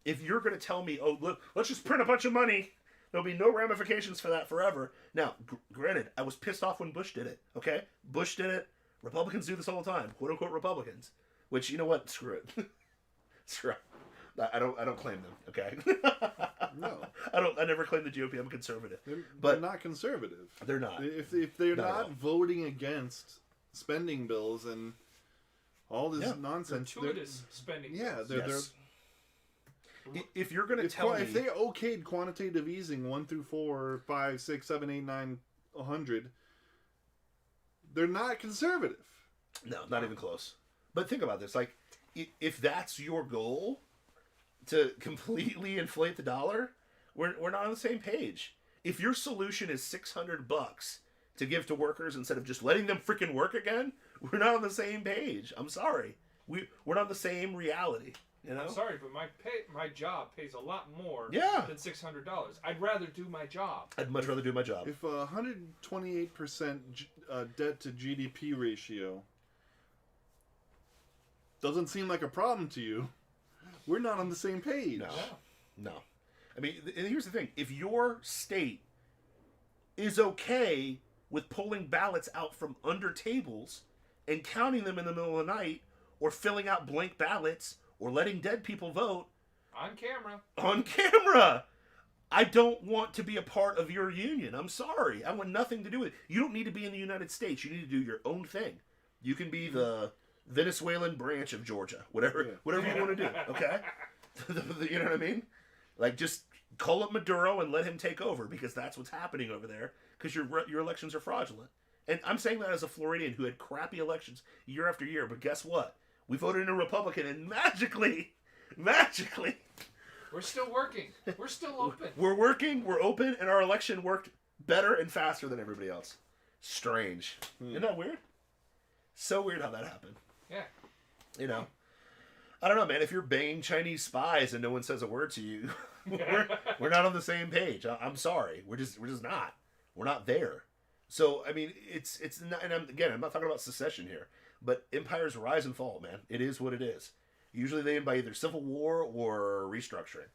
If you're going to tell me, oh, look, let's just print a bunch of money, there'll be no ramifications for that forever. Now, granted, I was pissed off when Bush did it, okay? Bush did it. Republicans do this all the time, quote-unquote Republicans. Which, you know what? Screw it. Screw it. I don't claim them, okay? No. I never claim the GOP. I'm a conservative. They're not conservative. They're not. If they're Not at not all. voting against spending bills and all this nonsense, Gratuitous spending. yeah, bills. they're Yes. If you're going to if, tell me... if they okayed quantitative easing 1 through 4, 5, 6, 7, 8, 9, 100, they're not conservative. No, not even close. But think about this. Like, if that's your goal, to completely inflate the dollar, we're not on the same page. If your solution is $600 to give to workers instead of just letting them freaking work again, we're not on the same page. I'm sorry. We're not on the same reality. You know? I'm sorry, but my job pays a lot more Yeah. than $600. I'd rather do my job. I'd much rather do my job. If a 128% debt to GDP ratio doesn't seem like a problem to you, we're not on the same page. No. No. I mean, and here's the thing. If your state is okay with pulling ballots out from under tables and counting them in the middle of the night, or filling out blank ballots, or letting dead people vote On camera. I don't want to be a part of your union. I'm sorry. I want nothing to do with it. You don't need to be in the United States. You need to do your own thing. You can be the Venezuelan branch of Georgia. Whatever you want to do, okay? You know what I mean? Like, just call up Maduro and let him take over, because that's what's happening over there, because your elections are fraudulent. And I'm saying that as a Floridian who had crappy elections year after year, but guess what? We voted in a Republican, and magically, We're still working. We're still open. we're working, we're open, and our election worked better and faster than everybody else. Strange. Isn't that weird? So weird how that happened. Yeah. You know? I don't know, man. If you're banging Chinese spies and no one says a word to you, we're not on the same page. I'm sorry. We're just not. We're not there. So, I mean, it's not, and I'm not talking about secession here, but empires rise and fall, man. It is what it is. Usually they end by either civil war or restructuring.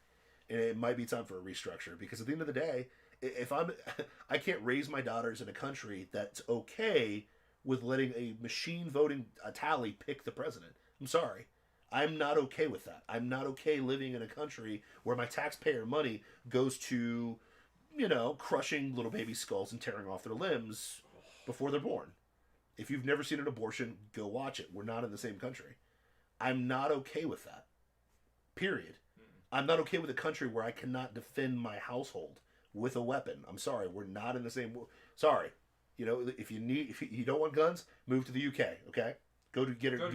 And it might be time for a restructure, because at the end of the day, if I can't raise my daughters in a country that's okay with letting a machine voting tally pick the president. I'm sorry. I'm not okay with that. I'm not okay living in a country where my taxpayer money goes to, crushing little baby skulls and tearing off their limbs before they're born. If you've never seen an abortion, go watch it. We're not in the same country. I'm not okay with that. Period. I'm not okay with a country where I cannot defend my household with a weapon. I'm sorry. We're not in the same... Sorry. If you don't want guns, move to the UK, okay? Go to Canada.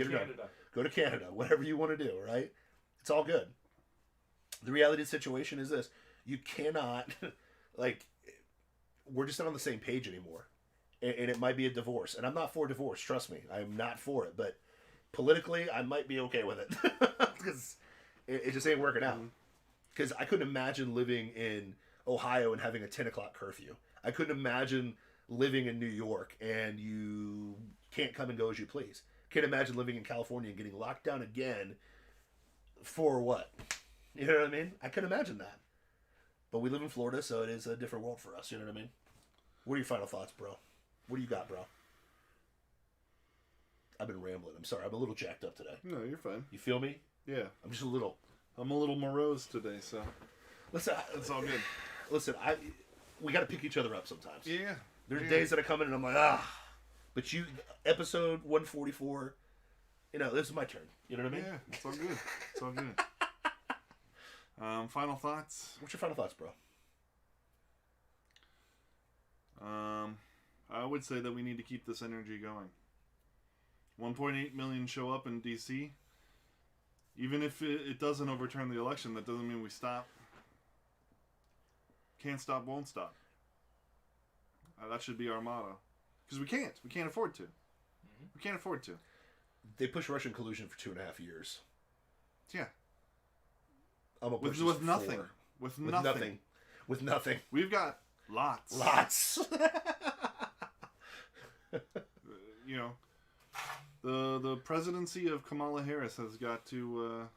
Go to Canada. Whatever you want to do, right? It's all good. The reality of the situation is this. You cannot... we're just not on the same page anymore. And it might be a divorce. And I'm not for divorce, trust me. I'm not for it. But politically, I might be okay with it. Because it just ain't working out. Because I couldn't imagine living in Ohio and having a 10 o'clock curfew. I couldn't imagine living in New York and you can't come and go as you please. Can't imagine living in California and getting locked down again for what? You know what I mean? I couldn't imagine that. But we live in Florida, so it is a different world for us. You know what I mean? What are your final thoughts, bro? What do you got, bro? I've been rambling. I'm sorry. I'm a little jacked up today. No, you're fine. You feel me? Yeah. I'm just a little I'm a little morose today, so Listen, it's all good. listen, we got to pick each other up sometimes. Yeah. There's days that I come in and I'm like, but you, episode 144, this is my turn. You know what I mean? Yeah, it's all good. It's all good. Final thoughts. What's your final thoughts, bro? I would say that we need to keep this energy going. 1.8 million show up in DC. Even if it doesn't overturn the election, that doesn't mean we stop. Can't stop, won't stop. That should be our motto. Because we can't. We can't afford to. We can't afford to. They pushed Russian collusion for 2.5 years. Yeah. I'm gonna push With this nothing. for 4. With nothing. With nothing. We've got lots. Lots. The presidency of Kamala Harris has got to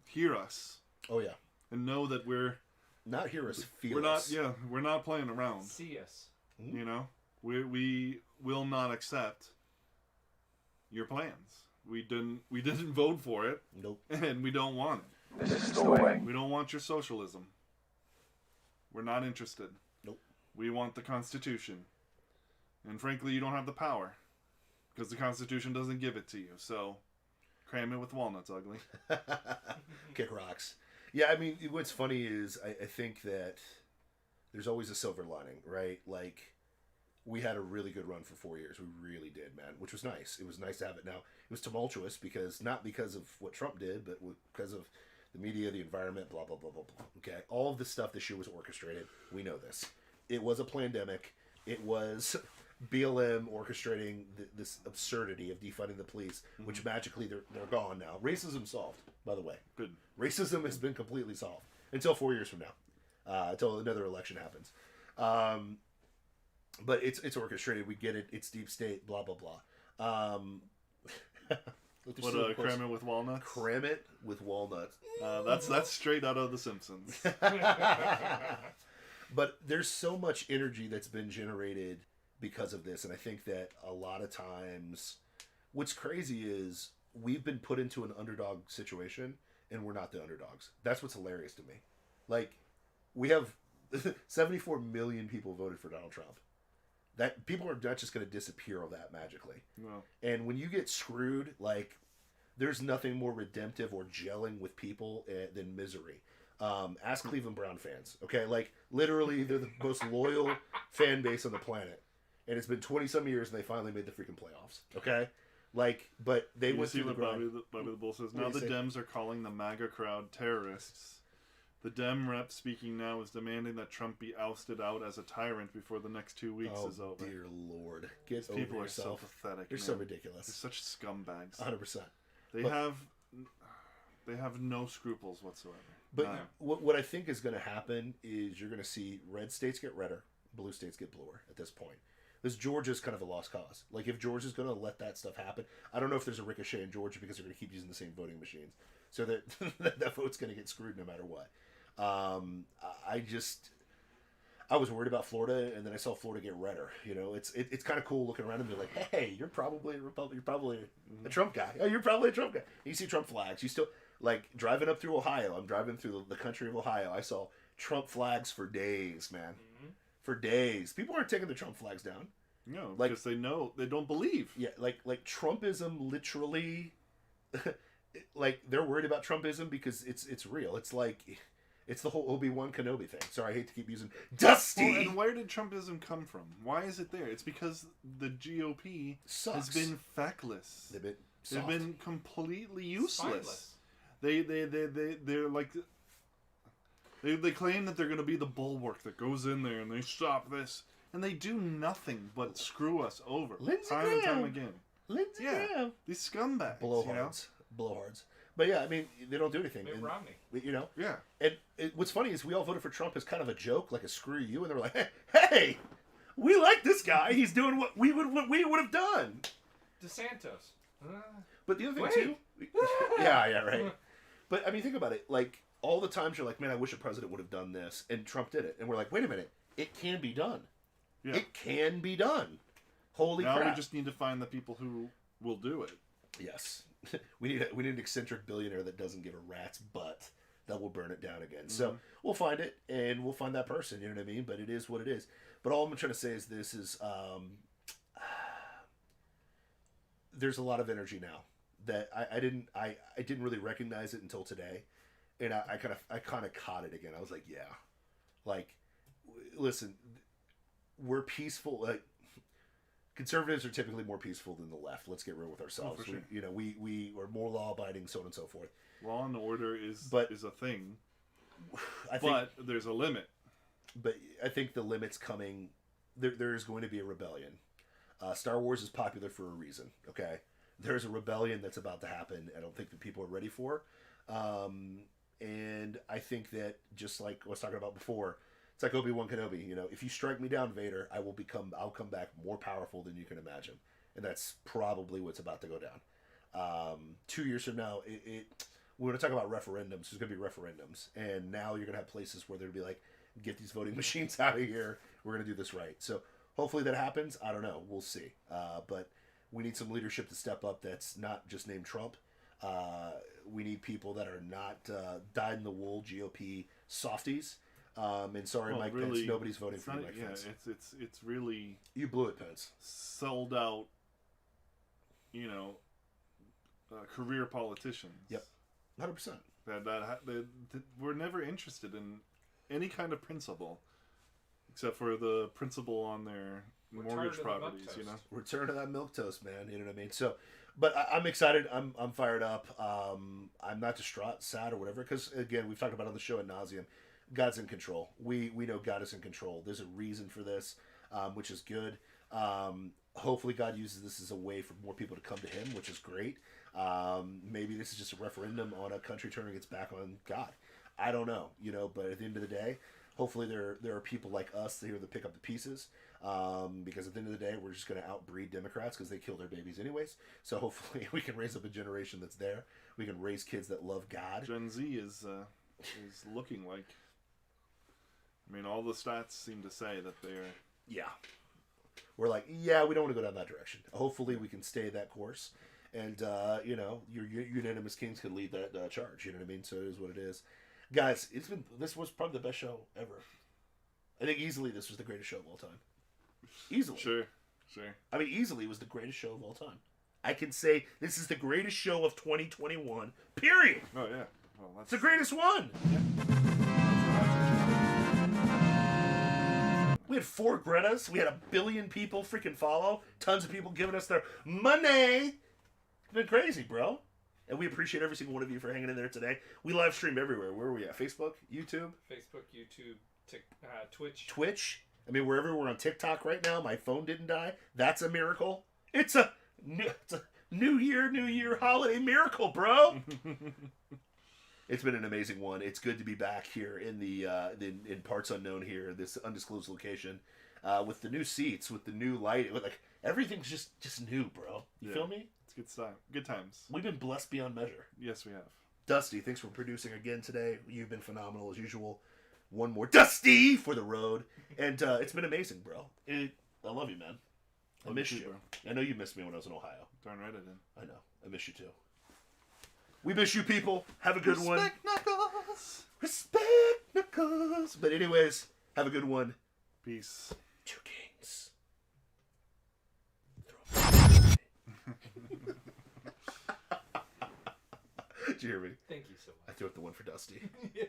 hear us Oh yeah. and know that we're Not hear us, feel we're not us. we're not playing around. See us. We will not accept your plans. We didn't vote for it, Nope. and we don't want it. This is the way. We don't want your socialism. We're not interested. Nope. We want the Constitution. And frankly, you don't have the power. Because the Constitution doesn't give it to you. So, cram it with walnuts, ugly. Kick rocks. Yeah, I mean, what's funny is I think that there's always a silver lining, right? Like, we had a really good run for 4 years. We really did, man, which was nice. It was nice to have it now. It was tumultuous not because of what Trump did, but because of the media, the environment, blah, blah, blah, blah, blah. Okay? All of this stuff this year was orchestrated. We know this. It was a pandemic. It was BLM orchestrating this absurdity of defunding the police, which magically they're gone now. Racism solved, by the way. Good. Racism has been completely solved until 4 years from now, until another election happens. But it's orchestrated. We get it. It's deep state. Blah blah blah. Cram it with walnuts? Cram it with walnuts. That's straight out of The Simpsons. But there's so much energy that's been generated because of this, and I think that a lot of times, what's crazy is we've been put into an underdog situation, and we're not the underdogs. That's what's hilarious to me. Like, we have 74 million people voted for Donald Trump. That people are not just going to disappear of that magically. No. And when you get screwed, like, there's nothing more redemptive or gelling with people than misery. Ask Cleveland Brown fans, okay? Like, literally, they're the most loyal fan base on the planet. And it's been 20-some years, and they finally made the freaking playoffs, okay? Like, but they You went see through the what grind. Bobby the Bull says? What Now do the you say? Dems are calling the MAGA crowd terrorists. The Dem rep speaking now is demanding that Trump be ousted out as a tyrant before the next 2 weeks Oh, is over. dear Lord. Get over People are so yourself. pathetic. They're man. so They're ridiculous. such scumbags. 100%. They But- have no scruples whatsoever. But None. what I think is going to happen is you're going to see red states get redder, blue states get bluer at this point. This Georgia's kind of a lost cause. Like, if Georgia's going to let that stuff happen, I don't know if there's a ricochet in Georgia because they're going to keep using the same voting machines. So that that vote's going to get screwed no matter what. I was worried about Florida, and then I saw Florida get redder. You know, it's kind of cool looking around and be like, hey, you're probably a Republican. You're probably a Trump guy. Oh, you're probably a Trump guy. You see Trump flags. You still, like, driving up through Ohio. I'm driving through the country of Ohio. I saw Trump flags for days, man. For days. People aren't taking the Trump flags down. No, like- because they know they don't believe. Yeah, like Trumpism literally, like, they're worried about Trumpism because it's real. It's like, it's the whole Obi-Wan Kenobi thing. Sorry, I hate to keep using Dusty. Well, and where did Trumpism come from? Why is it there? It's because the GOP Sucks. has been feckless. They've been They've soft. been completely useless. Spineless. They're like they claim that they're going to be the bulwark that goes in there and they stop this, and they do nothing but screw us over Lindsey time and time Graham. again. Lindsey Yeah, Graham. these scumbags. You know? Blowhards. But yeah, I mean, they don't do anything. Mitt And, Romney. you know, Yeah. and what's funny is we all voted for Trump as kind of a joke, like a screw you, and they were like, hey, we like this guy. He's doing what we would have done. DeSantis. But the other thing Wait. too, yeah, right. But I mean, think about it. Like, all the times you're like, man, I wish a president would have done this, and Trump did it, and we're like, wait a minute, it can be done. Yeah. It can be done. Holy Now crap! we just need to find the people who will do it. Yes, we need an eccentric billionaire that doesn't give a rat's butt that will burn it down again. So we'll find it, and we'll find that person. You know what I mean? But it is what it is. But all I'm trying to say is this is there's a lot of energy now that I didn't really recognize it until today, and I kind of caught it again. I was like, yeah, like, listen, we're peaceful. Like, conservatives are typically more peaceful than the left. Let's get real with ourselves. for sure. We are more law abiding, so on and so forth. Law and order is a thing, I think, but there's a limit. but I think the limit's coming. There is going to be a rebellion. Star Wars is popular for a reason. Okay, there's a rebellion that's about to happen. I don't think that people are ready for. And I think that, just like I was talking about before, it's like Obi-Wan Kenobi. You know, if you strike me down, Vader, I'll come back more powerful than you can imagine. And that's probably what's about to go down. 2 years from now, we're going to talk about referendums. There's going to be referendums. And now you're going to have places where they'll be like, get these voting machines out of here. We're going to do this right. So hopefully that happens. I don't know. We'll see. But we need some leadership to step up that's not just named Trump. We need people that are not dyed-in-the-wool GOP softies. And sorry, Well, Mike really, Pence, nobody's voting it's for you, not- Mike yeah, Pence. it's really You blew it, Pence. sold out. Career politicians. Yep. 100%. That we're never interested in any kind of principle, except for the principle on their We're mortgage tired of the properties. milquetoast. You know. Return to that milquetoast, man. You know what I mean? So, but I'm excited. I'm fired up. I'm not distraught, sad, or whatever. Because again, we've talked about it on the show ad nauseum. God's in control. We know God is in control. There's a reason for this, which is good. Hopefully, God uses this as a way for more people to come to Him, which is great. Maybe this is just a referendum on a country turning its back on God. I don't know, But at the end of the day, hopefully there are people like us here that pick up the pieces. Because at the end of the day, we're just going to outbreed Democrats because they kill their babies anyways. So hopefully we can raise up a generation that's there. We can raise kids that love God. Gen Z is looking like. I mean, all the stats seem to say that they're. Yeah. We're like, yeah, we don't want to go down that direction. Hopefully we can stay that course. And, your unanimous kings can lead that charge. You know what I mean? So it is what it is. Guys, this was probably the best show ever. I think easily this was the greatest show of all time. Easily. Sure. I mean, easily was the greatest show of all time. I can say this is the greatest show of 2021, period. Oh, yeah. Well, It's the greatest one. We had 4 Gretas. We had 1 billion people freaking follow. Tons of people giving us their money. It's been crazy, bro. And we appreciate every single one of you for hanging in there today. We live stream everywhere. Where are we at? Facebook? YouTube? Facebook, YouTube, Twitch. Twitch? I mean, wherever we're on TikTok right now. My phone didn't die. That's a miracle. It's a new year holiday miracle, bro. It's been an amazing one. It's good to be back here in the in parts unknown here, this undisclosed location, with the new seats, with the new light, like everything's just new, bro. You feel me? It's good stuff. Good times. We've been blessed beyond measure. Yes, we have. Dusty, thanks for producing again today. You've been phenomenal as usual. One more Dusty for the road, and it's been amazing, bro. I love you, man. I Love miss you you. too, bro. I know you missed me when I was in Ohio. Darn right I did. I know. I miss you too. We miss you, people. Have a good one. Respect Knuckles. Respect Knuckles. But anyways, have a good one. Peace. 2 kings. Did you hear me? Thank you so I threw up the one for Dusty. much. Yeah.